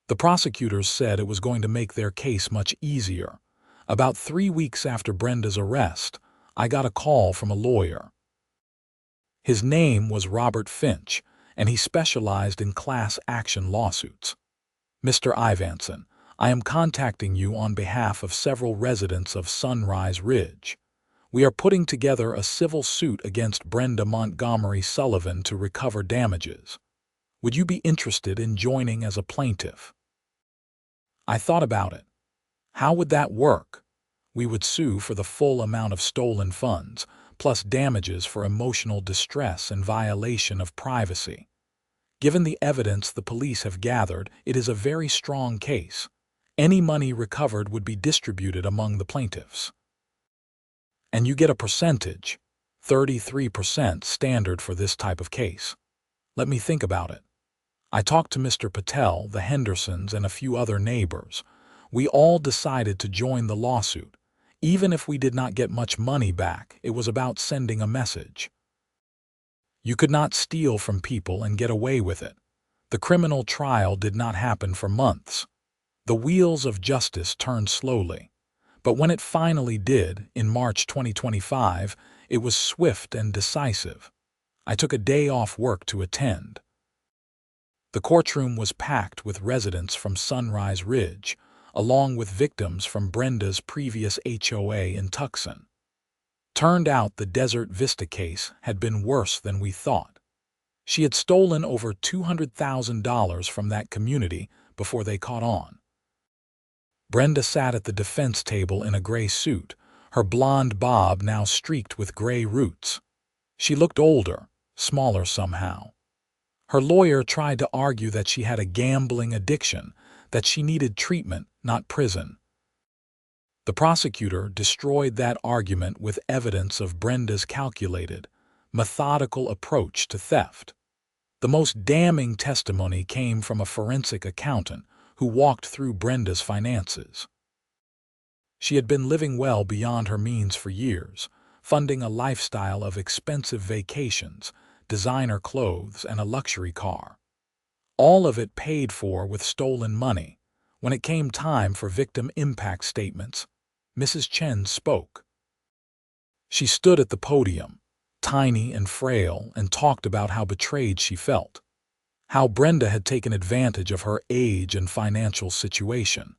The prosecutors said it was going to make their case much easier. About 3 weeks after Brenda's arrest, I got a call from a lawyer. His name was Robert Finch, and he specialized in class action lawsuits. "Mr. Ivanson, I am contacting you on behalf of several residents of Sunrise Ridge. We are putting together a civil suit against Brenda Montgomery Sullivan to recover damages. Would you be interested in joining as a plaintiff?" I thought about it. How would that work? We would sue for the full amount of stolen funds, plus damages for emotional distress and violation of privacy. Given the evidence the police have gathered, it is a very strong case. Any money recovered would be distributed among the plaintiffs. And you get a percentage, 33% standard for this type of case. Let me think about it. I talked to Mr. Patel, the Hendersons, and a few other neighbors. We all decided to join the lawsuit. Even if we did not get much money back, it was about sending a message. You could not steal from people and get away with it. The criminal trial did not happen for months. The wheels of justice turned slowly. But when it finally did, in March 2025, it was swift and decisive. I took a day off work to attend. The courtroom was packed with residents from Sunrise Ridge, along with victims from Brenda's previous HOA in Tucson. Turned out the Desert Vista case had been worse than we thought. She had stolen over $200,000 from that community before they caught on. Brenda sat at the defense table in a gray suit, her blonde bob now streaked with gray roots. She looked older, smaller somehow. Her lawyer tried to argue that she had a gambling addiction, that she needed treatment, not prison. The prosecutor destroyed that argument with evidence of Brenda's calculated, methodical approach to theft. The most damning testimony came from a forensic accountant who walked through Brenda's finances. She had been living well beyond her means for years, funding a lifestyle of expensive vacations, designer clothes, and a luxury car. All of it paid for with stolen money. When it came time for victim impact statements, Mrs. Chen spoke. She stood at the podium, tiny and frail, and talked about how betrayed she felt. How Brenda had taken advantage of her age and financial situation.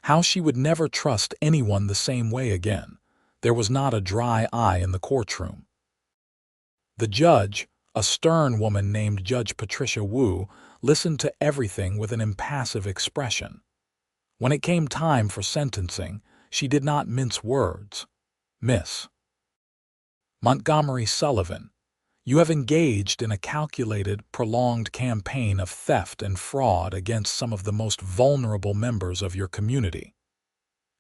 How she would never trust anyone the same way again. There was not a dry eye in the courtroom. The judge, a stern woman named Judge Patricia Wu, listened to everything with an impassive expression. When it came time for sentencing, she did not mince words. "Miss Montgomery Sullivan, you have engaged in a calculated, prolonged campaign of theft and fraud against some of the most vulnerable members of your community.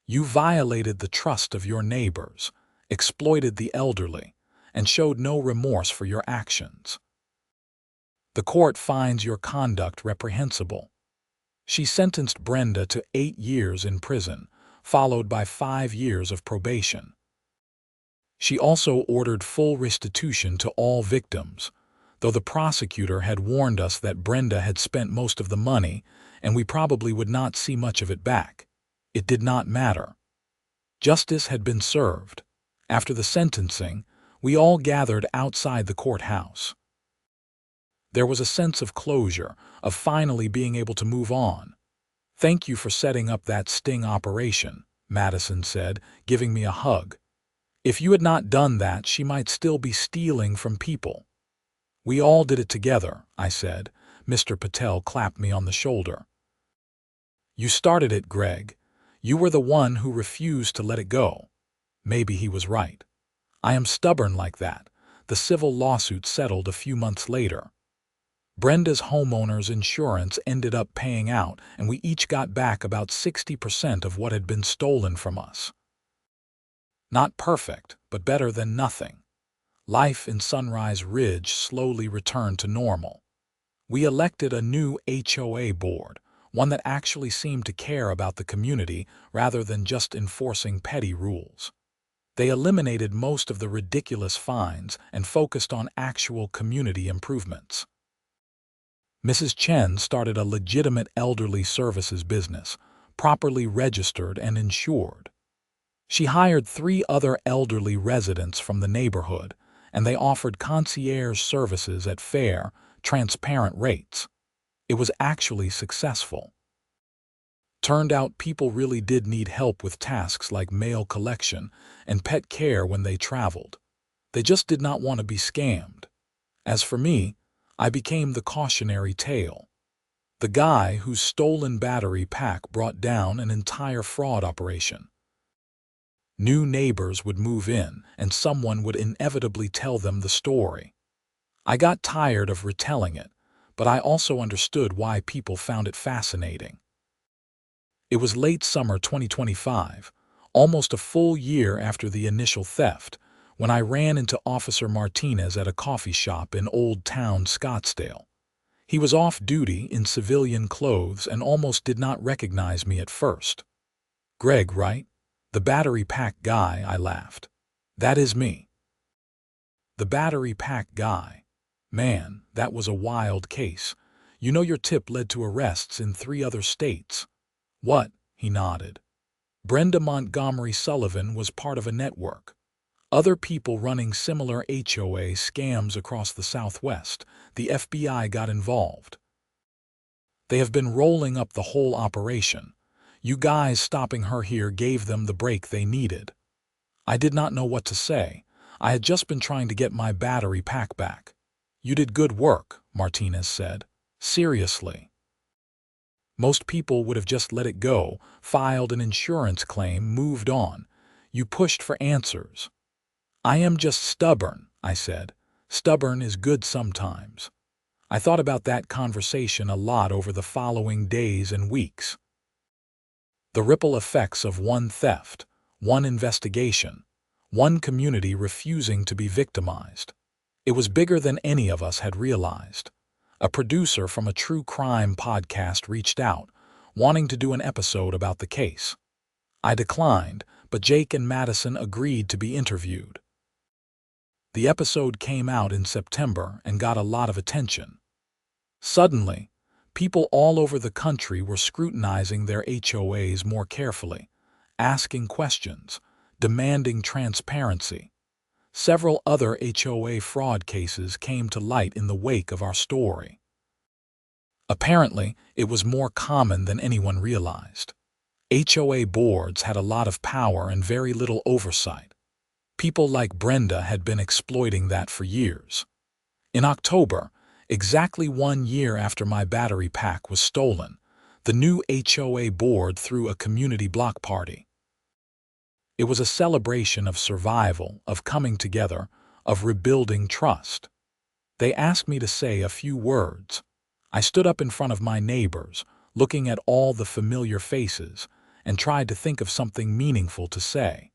You violated the trust of your neighbors, exploited the elderly, and showed no remorse for your actions. The court finds your conduct reprehensible." She sentenced Brenda to 8 years in prison, followed by 5 years of probation. She also ordered full restitution to all victims, though the prosecutor had warned us that Brenda had spent most of the money and we probably would not see much of it back. It did not matter. Justice had been served. After the sentencing, we all gathered outside the courthouse. There was a sense of closure, of finally being able to move on. "Thank you for setting up that sting operation," Madison said, giving me a hug. "If you had not done that, she might still be stealing from people." "We all did it together," I said. Mr. Patel clapped me on the shoulder. "You started it, Greg. You were the one who refused to let it go." Maybe he was right. I am stubborn like that. The civil lawsuit settled a few months later. Brenda's homeowner's insurance ended up paying out, and we each got back about 60% of what had been stolen from us. Not perfect, but better than nothing. Life in Sunrise Ridge slowly returned to normal. We elected a new HOA board, one that actually seemed to care about the community rather than just enforcing petty rules. They eliminated most of the ridiculous fines and focused on actual community improvements. Mrs. Chen started a legitimate elderly services business, properly registered and insured. She hired 3 other elderly residents from the neighborhood, and they offered concierge services at fair, transparent rates. It was actually successful. Turned out people really did need help with tasks like mail collection and pet care when they traveled. They just did not want to be scammed. As for me, I became the cautionary tale. The guy whose stolen battery pack brought down an entire fraud operation. New neighbors would move in, and someone would inevitably tell them the story. I got tired of retelling it, but I also understood why people found it fascinating. It was late summer 2025, almost a full year after the initial theft, when I ran into Officer Martinez at a coffee shop in Old Town Scottsdale. He was off duty in civilian clothes and almost did not recognize me at first. "Greg, right? The battery pack guy," I laughed. "That is me." The battery pack guy. Man, that was a wild case. You know, your tip led to arrests in 3 other states. "What?" He nodded. Brenda Montgomery Sullivan was part of a network. Other people running similar HOA scams across the Southwest. The FBI got involved. They have been rolling up the whole operation. You guys stopping her here gave them the break they needed. I did not know what to say. I had just been trying to get my battery pack back. "You did good work," Martinez said. "Seriously. Most people would have just let it go, filed an insurance claim, moved on. You pushed for answers." "I am just stubborn," I said. "Stubborn is good sometimes." I thought about that conversation a lot over the following days and weeks. The ripple effects of one theft, one investigation, one community refusing to be victimized. It was bigger than any of us had realized. A producer from a true crime podcast reached out, wanting to do an episode about the case. I declined, but Jake and Madison agreed to be interviewed. The episode came out in September and got a lot of attention. Suddenly, people all over the country were scrutinizing their HOAs more carefully, asking questions, demanding transparency. Several other HOA fraud cases came to light in the wake of our story. Apparently, it was more common than anyone realized. HOA boards had a lot of power and very little oversight. People like Brenda had been exploiting that for years. In October, exactly 1 year after my battery pack was stolen, the new HOA board threw a community block party. It was a celebration of survival, of coming together, of rebuilding trust. They asked me to say a few words. I stood up in front of my neighbors, looking at all the familiar faces, and tried to think of something meaningful to say.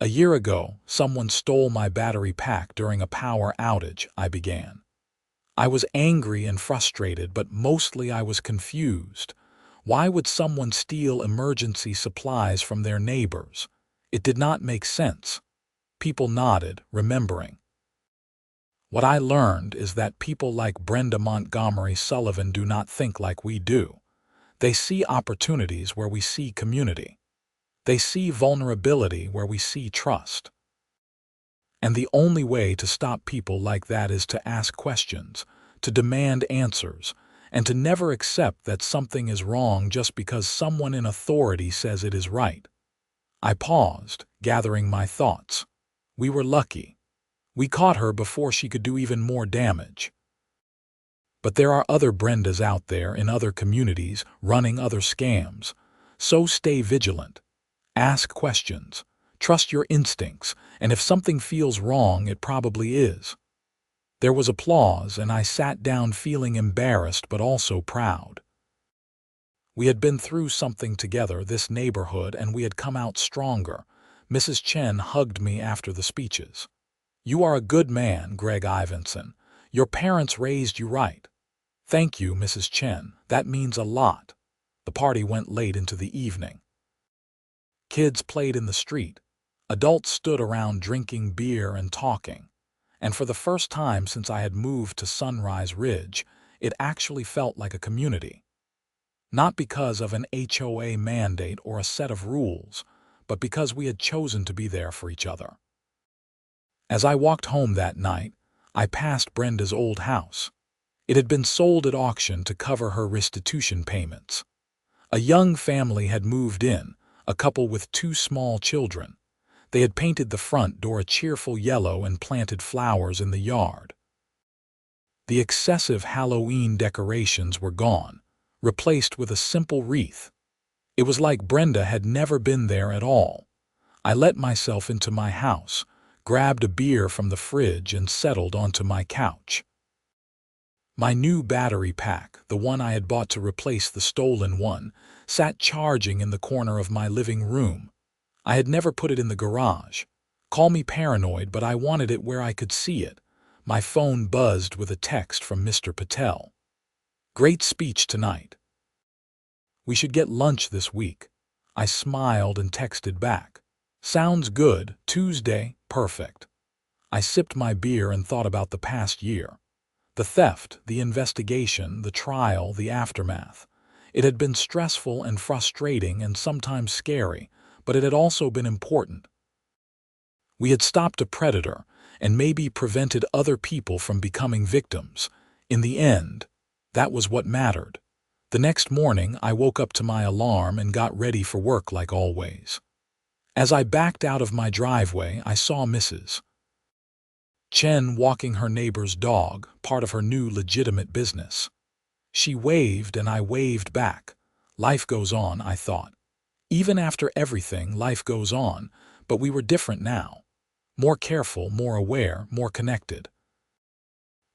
"A year ago, someone stole my battery pack during a power outage," I began. I was angry and frustrated, but mostly I was confused. Why would someone steal emergency supplies from their neighbors? It did not make sense. People nodded, remembering. What I learned is that people like Brenda Montgomery Sullivan do not think like we do. They see opportunities where we see community. They see vulnerability where we see trust. And the only way to stop people like that is to ask questions, to demand answers, and to never accept that something is wrong just because someone in authority says it is right. I paused, gathering my thoughts. We were lucky. We caught her before she could do even more damage. But there are other Brendas out there in other communities running other scams. So stay vigilant. Ask questions. Trust your instincts, and if something feels wrong, it probably is. There was applause, and I sat down feeling embarrassed but also proud. We had been through something together, this neighborhood, and we had come out stronger. Mrs. Chen hugged me after the speeches. "You are a good man, Greg Ivanson. Your parents raised you right." "Thank you, Mrs. Chen. That means a lot." The party went late into the evening. Kids played in the street. Adults stood around drinking beer and talking. And for the first time since I had moved to Sunrise Ridge, it actually felt like a community. Not because of an HOA mandate or a set of rules, but because we had chosen to be there for each other. As I walked home that night, I passed Brenda's old house. It had been sold at auction to cover her restitution payments. A young family had moved in, a couple with 2 small children. They had painted the front door a cheerful yellow and planted flowers in the yard. The excessive Halloween decorations were gone, replaced with a simple wreath. It was like Brenda had never been there at all. I let myself into my house, grabbed a beer from the fridge, and settled onto my couch. My new battery pack, the one I had bought to replace the stolen one, sat charging in the corner of my living room. I had never put it in the garage. Call me paranoid, but I wanted it where I could see it. My phone buzzed with a text from Mr. Patel. "Great speech tonight. We should get lunch this week." I smiled and texted back. "Sounds good. Tuesday, perfect." I sipped my beer and thought about the past year. The theft, the investigation, the trial, the aftermath. It had been stressful and frustrating and sometimes scary, but it had also been important. We had stopped a predator and maybe prevented other people from becoming victims. In the end, that was what mattered. The next morning, I woke up to my alarm and got ready for work like always. As I backed out of my driveway, I saw Mrs. Chen walking her neighbor's dog, part of her new legitimate business. She waved and I waved back. Life goes on, I thought. Even after everything, life goes on, but we were different now. More careful, more aware, more connected.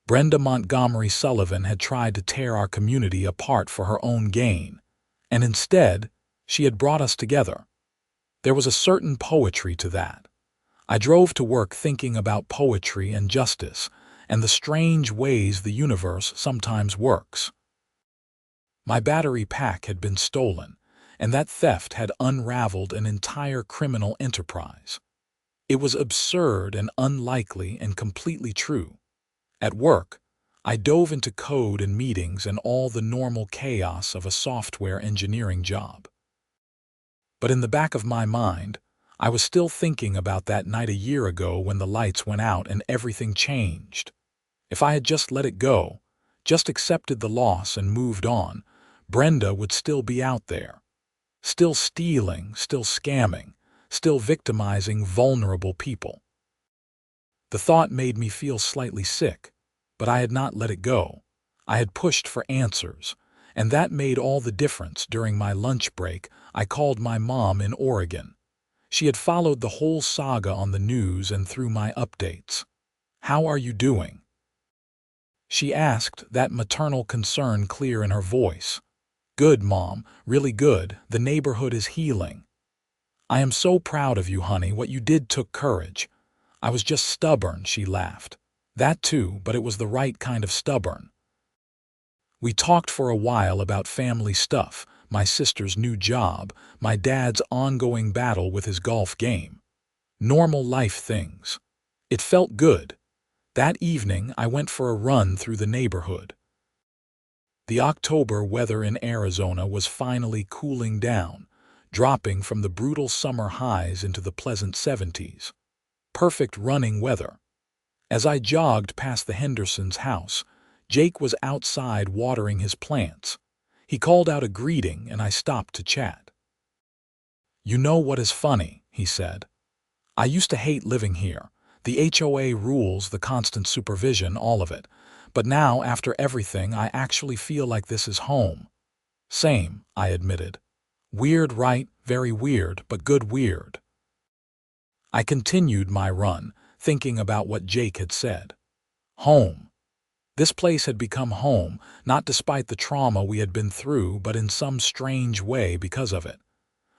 Brenda Montgomery Sullivan had tried to tear our community apart for her own gain, and instead, she had brought us together. There was a certain poetry to that. I drove to work thinking about poetry and justice, and the strange ways the universe sometimes works. My battery pack had been stolen, and that theft had unraveled an entire criminal enterprise. It was absurd and unlikely and completely true. At work, I dove into code and meetings and all the normal chaos of a software engineering job. But in the back of my mind, I was still thinking about that night a year ago when the lights went out and everything changed. If I had just let it go, just accepted the loss and moved on, Brenda would still be out there. Still stealing, still scamming, still victimizing vulnerable people. The thought made me feel slightly sick, but I had not let it go. I had pushed for answers, and that made all the difference. During my lunch break, I called my mom in Oregon. She had followed the whole saga on the news and through my updates. "How are you doing?" she asked, that maternal concern clear in her voice. "Good, Mom, really good. The neighborhood is healing." "I am so proud of you, honey. What you did took courage." "I was just stubborn," she laughed. "That too, but it was the right kind of stubborn." We talked for a while about family stuff, my sister's new job, my dad's ongoing battle with his golf game. Normal life things. It felt good. That evening, I went for a run through the neighborhood. The October weather in Arizona was finally cooling down. dropping from the brutal summer highs into the pleasant 70s. Perfect running weather. As I jogged past the Hendersons' house, Jake was outside watering his plants. He called out a greeting and I stopped to chat. "You know what is funny," he said. "I used to hate living here. The HOA rules, the constant supervision, all of it. But now, after everything, I actually feel like this is home." "Same," I admitted. "Weird, right? Very weird, but good weird." I continued my run, thinking about what Jake had said. Home. This place had become home, not despite the trauma we had been through, but in some strange way because of it.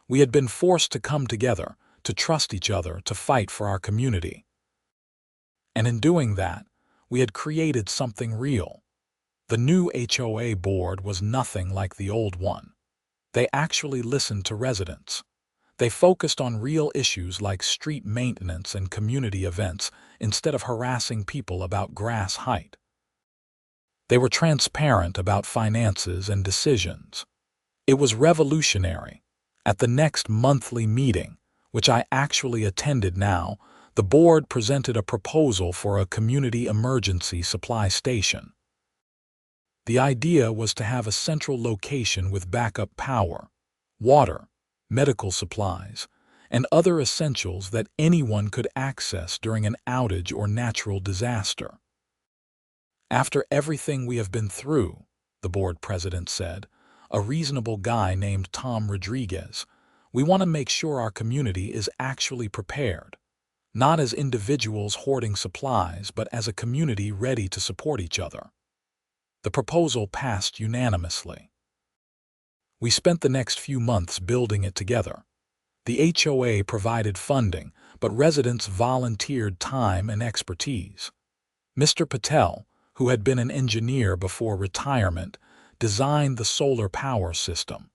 We had been forced to come together, to trust each other, to fight for our community. And in doing that, we had created something real. The new HOA board was nothing like the old one. They actually listened to residents. They focused on real issues like street maintenance and community events instead of harassing people about grass height. They were transparent about finances and decisions. It was revolutionary. At the next monthly meeting, which I actually attended now, the board presented a proposal for a community emergency supply station. The idea was to have a central location with backup power, water, medical supplies, and other essentials that anyone could access during an outage or natural disaster. "After everything we have been through," the board president said, a reasonable guy named Tom Rodriguez, "we want to make sure our community is actually prepared, not as individuals hoarding supplies, but as a community ready to support each other." The proposal passed unanimously. We spent the next few months building it together. The HOA provided funding, but residents volunteered time and expertise. Mr. Patel, who had been an engineer before retirement, designed the solar power system.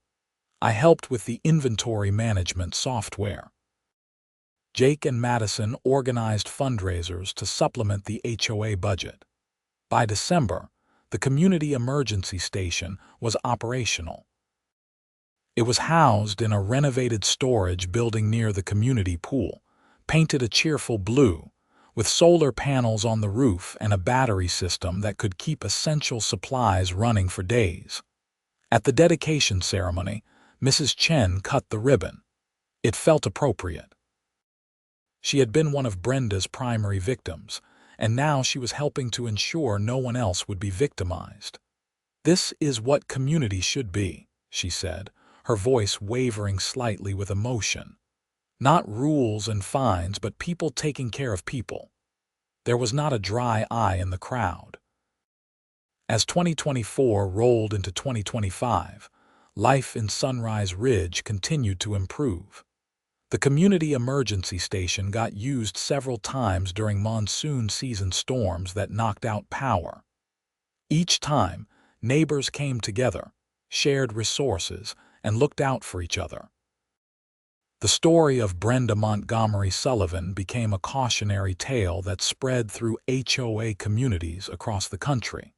I helped with the inventory management software. Jake and Madison organized fundraisers to supplement the HOA budget. By December, the community emergency station was operational. It was housed in a renovated storage building near the community pool, painted a cheerful blue, with solar panels on the roof and a battery system that could keep essential supplies running for days. At the dedication ceremony, Mrs. Chen cut the ribbon. It felt appropriate. She had been one of Brenda's primary victims, and now she was helping to ensure no one else would be victimized. "This is what community should be," she said, her voice wavering slightly with emotion. "Not rules and fines, but people taking care of people." There was not a dry eye in the crowd. As 2024 rolled into 2025, life in Sunrise Ridge continued to improve. The community emergency station got used several times during monsoon season storms that knocked out power. Each time, neighbors came together, shared resources, and looked out for each other. The story of Brenda Montgomery Sullivan became a cautionary tale that spread through HOA communities across the country.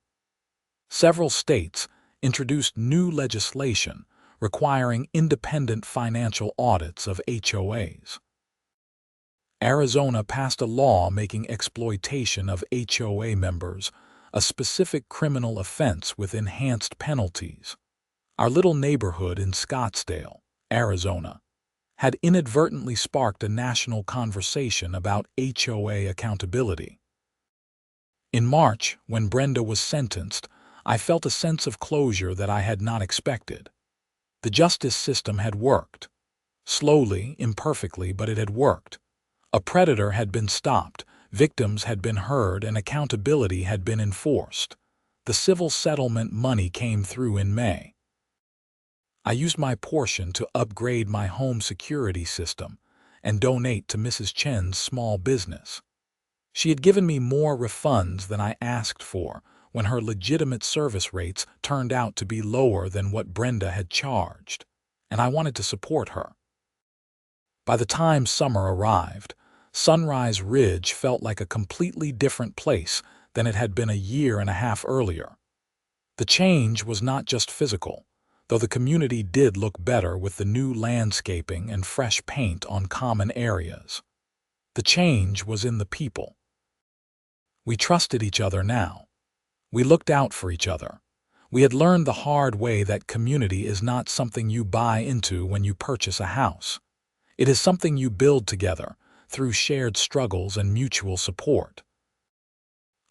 Several states introduced new legislation requiring independent financial audits of HOAs. Arizona passed a law making exploitation of HOA members a specific criminal offense with enhanced penalties. Our little neighborhood in Scottsdale, Arizona, had inadvertently sparked a national conversation about HOA accountability. In March, when Brenda was sentenced, I felt a sense of closure that I had not expected. The justice system had worked. Slowly, imperfectly, but it had worked. A predator had been stopped, victims had been heard, and accountability had been enforced. The civil settlement money came through in May. I used my portion to upgrade my home security system and donate to Mrs. Chen's small business. She had given me more refunds than I asked for when her legitimate service rates turned out to be lower than what Brenda had charged, and I wanted to support her. By the time summer arrived, Sunrise Ridge felt like a completely different place than it had been a year and a half earlier. The change was not just physical. though the community did look better with the new landscaping and fresh paint on common areas. The change was in the people. We trusted each other now. We looked out for each other. We had learned the hard way that community is not something you buy into when you purchase a house. It is something you build together through shared struggles and mutual support.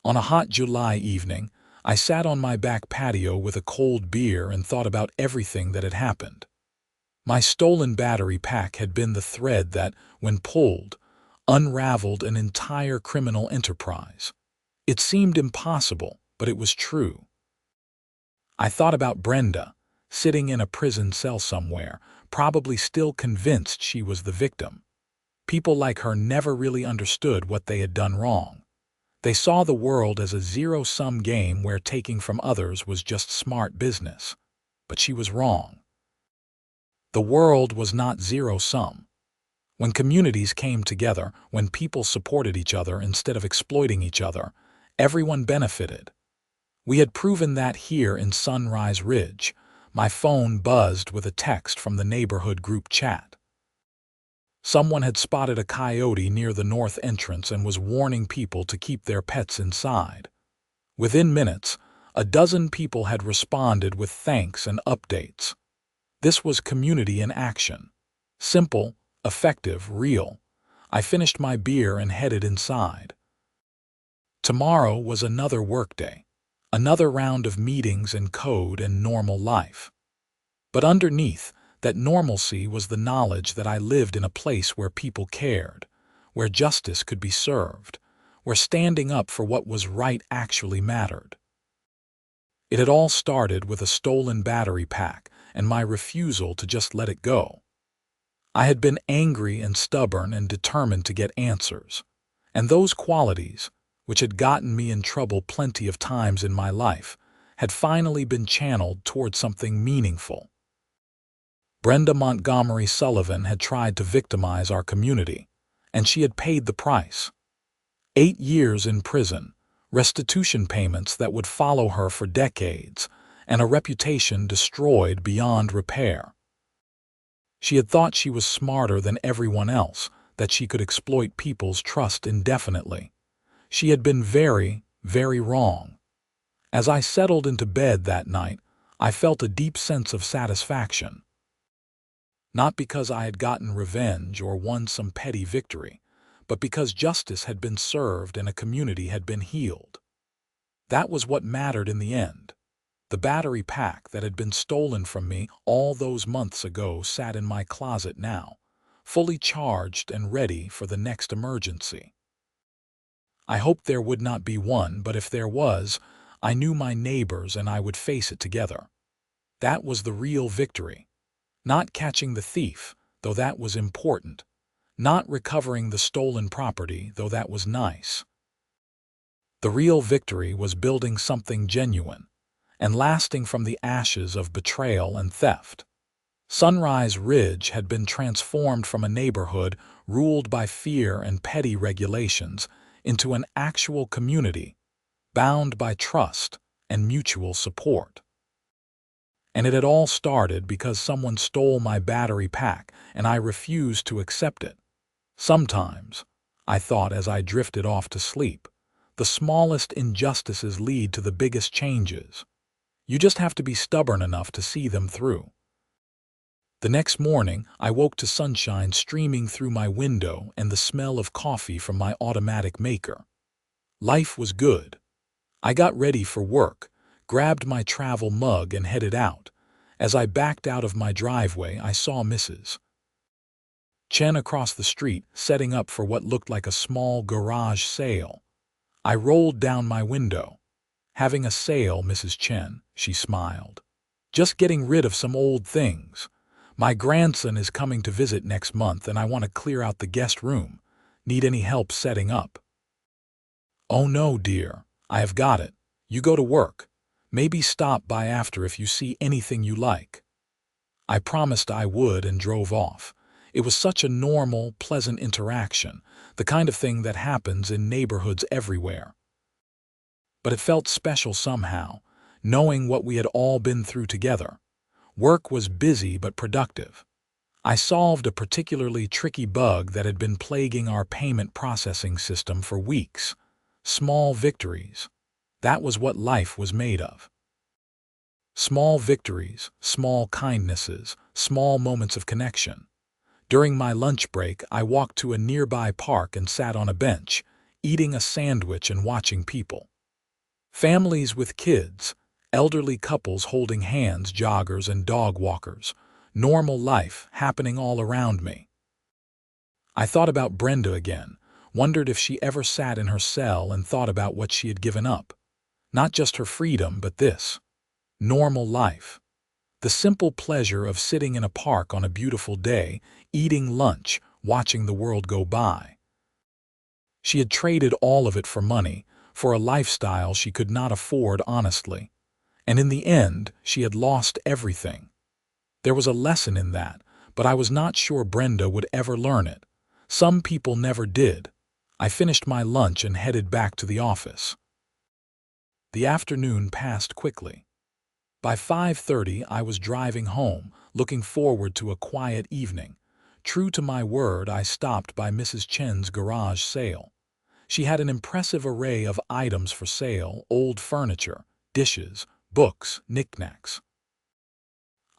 On a hot July evening, I sat on my back patio with a cold beer and thought about everything that had happened. My stolen battery pack had been the thread that, when pulled, unraveled an entire criminal enterprise. It seemed impossible, but it was true. I thought about Brenda, sitting in a prison cell somewhere, probably still convinced she was the victim. People like her never really understood what they had done wrong. They saw the world as a zero-sum game where taking from others was just smart business. But she was wrong. The world was not zero-sum. When communities came together, when people supported each other instead of exploiting each other, everyone benefited. We had proven that here in Sunrise Ridge. My phone buzzed with a text from the neighborhood group chat. Someone had spotted a coyote near the north entrance and was warning people to keep their pets inside. Within minutes, a dozen people had responded with thanks and updates. This was community in action. Simple, effective, real. I finished my beer and headed inside. Tomorrow was another workday, another round of meetings and code and normal life. But underneath that normalcy was the knowledge that I lived in a place where people cared, where justice could be served, where standing up for what was right actually mattered. It had all started with a stolen battery pack and my refusal to just let it go. I had been angry and stubborn and determined to get answers, and those qualities, which had gotten me in trouble plenty of times in my life, had finally been channeled toward something meaningful. Brenda Montgomery Sullivan had tried to victimize our community, and she had paid the price. 8 years in prison, restitution payments that would follow her for decades, and a reputation destroyed beyond repair. She had thought she was smarter than everyone else, that she could exploit people's trust indefinitely. She had been very, very wrong. As I settled into bed that night, I felt a deep sense of satisfaction. Not because I had gotten revenge or won some petty victory, but because justice had been served and a community had been healed. That was what mattered in the end. The battery pack that had been stolen from me all those months ago sat in my closet now, fully charged and ready for the next emergency. I hoped there would not be one, but if there was, I knew my neighbors and I would face it together. That was the real victory. Not catching the thief, though that was important. Not recovering the stolen property, though that was nice. The real victory was building something genuine and lasting from the ashes of betrayal and theft. Sunrise Ridge had been transformed from a neighborhood ruled by fear and petty regulations into an actual community, bound by trust and mutual support. And it had all started because someone stole my battery pack and I refused to accept it. Sometimes, I thought as I drifted off to sleep, the smallest injustices lead to the biggest changes. You just have to be stubborn enough to see them through. The next morning, I woke to sunshine streaming through my window and the smell of coffee from my automatic maker. Life was good. I got ready for work, grabbed my travel mug and headed out. As I backed out of my driveway, I saw Mrs. Chen across the street, setting up for what looked like a small garage sale. I rolled down my window. "Having a sale, Mrs. Chen," she smiled. "Just getting rid of some old things. My grandson is coming to visit next month and I want to clear out the guest room. Need any help setting up?" "Oh no, dear. I have got it. You go to work. Maybe stop by after if you see anything you like." I promised I would and drove off. It was such a normal, pleasant interaction, the kind of thing that happens in neighborhoods everywhere. But it felt special somehow, knowing what we had all been through together. Work was busy but productive. I solved a particularly tricky bug that had been plaguing our payment processing system for weeks. Small victories. That was what life was made of. Small victories, small kindnesses, small moments of connection. During my lunch break, I walked to a nearby park and sat on a bench, eating a sandwich and watching people. Families with kids, elderly couples holding hands, joggers and dog walkers. Normal life happening all around me. I thought about Brenda again, wondered if she ever sat in her cell and thought about what she had given up. Not just her freedom, but this. Normal life. The simple pleasure of sitting in a park on a beautiful day, eating lunch, watching the world go by. She had traded all of it for money, for a lifestyle she could not afford honestly. And in the end, she had lost everything. There was a lesson in that, but I was not sure Brenda would ever learn it. Some people never did. I finished my lunch and headed back to the office. The afternoon passed quickly. By 5:30, I was driving home, looking forward to a quiet evening. True to my word, I stopped by Mrs. Chen's garage sale. She had an impressive array of items for sale, old furniture, dishes, books, knickknacks.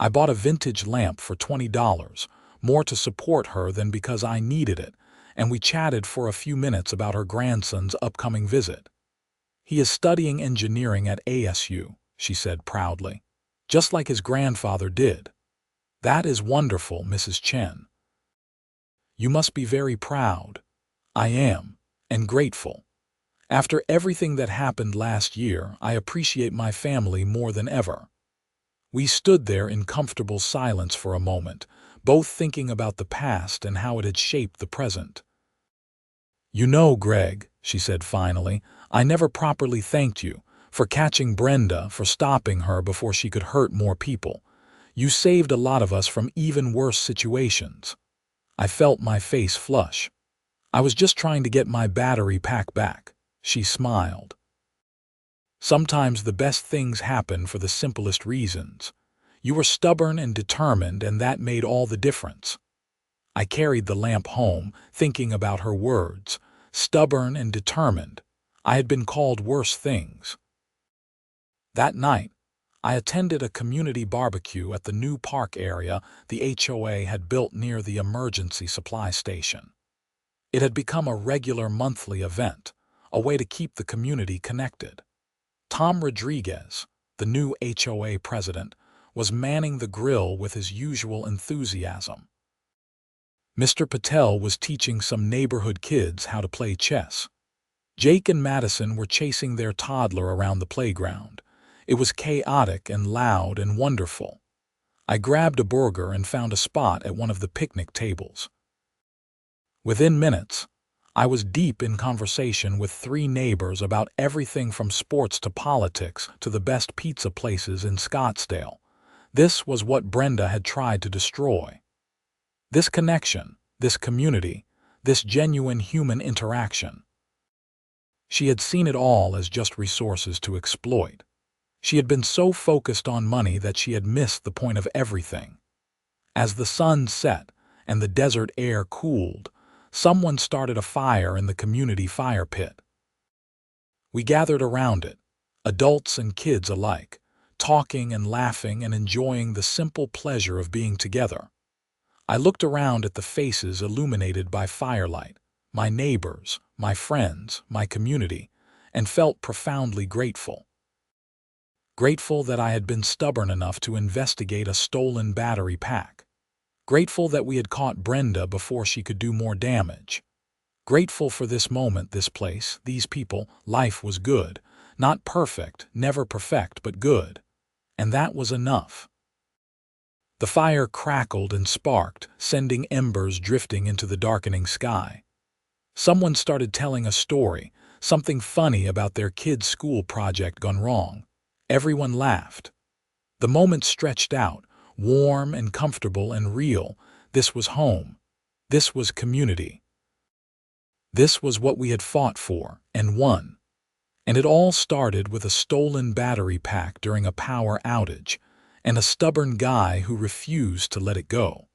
I bought a vintage lamp for $20, more to support her than because I needed it, and we chatted for a few minutes about her grandson's upcoming visit. "He is studying engineering at ASU," she said proudly, "just like his grandfather did." "That is wonderful, Mrs. Chen. You must be very proud." "I am, and grateful. After everything that happened last year, I appreciate my family more than ever." We stood there in comfortable silence for a moment, both thinking about the past and how it had shaped the present. "You know, Greg," she said finally, "I never properly thanked you for catching Brenda, for stopping her before she could hurt more people. You saved a lot of us from even worse situations." I felt my face flush. "I was just trying to get my battery pack back," she smiled. Sometimes the best things happen for the simplest reasons. You were stubborn and determined, and that made all the difference. I carried the lamp home, thinking about her words. Stubborn and determined. I had been called worse things. That night, I attended a community barbecue at the new park area the HOA had built near the emergency supply station. It had become a regular monthly event, a way to keep the community connected. Tom Rodriguez, the new HOA president, was manning the grill with his usual enthusiasm. Mr. Patel was teaching some neighborhood kids how to play chess. Jake and Madison were chasing their toddler around the playground. It was chaotic and loud and wonderful. I grabbed a burger and found a spot at one of the picnic tables. Within minutes, I was deep in conversation with 3 neighbors about everything from sports to politics to the best pizza places in Scottsdale. This was what Brenda had tried to destroy. This connection, this community, this genuine human interaction. She had seen it all as just resources to exploit. She had been so focused on money that she had missed the point of everything. As the sun set and the desert air cooled, someone started a fire in the community fire pit. We gathered around it, adults and kids alike, talking and laughing and enjoying the simple pleasure of being together. I looked around at the faces illuminated by firelight, my neighbors, my friends, my community, and felt profoundly grateful. Grateful that I had been stubborn enough to investigate a stolen battery pack. Grateful that we had caught Brenda before she could do more damage. Grateful for this moment, this place, these people. Life was good. Not perfect, never perfect, but good. And that was enough. The fire crackled and sparked, sending embers drifting into the darkening sky. Someone started telling a story, something funny about their kid's school project gone wrong. Everyone laughed. The moment stretched out, warm and comfortable and real. This was home. This was community. This was what we had fought for and won. And it all started with a stolen battery pack during a power outage. and a stubborn guy who refused to let it go.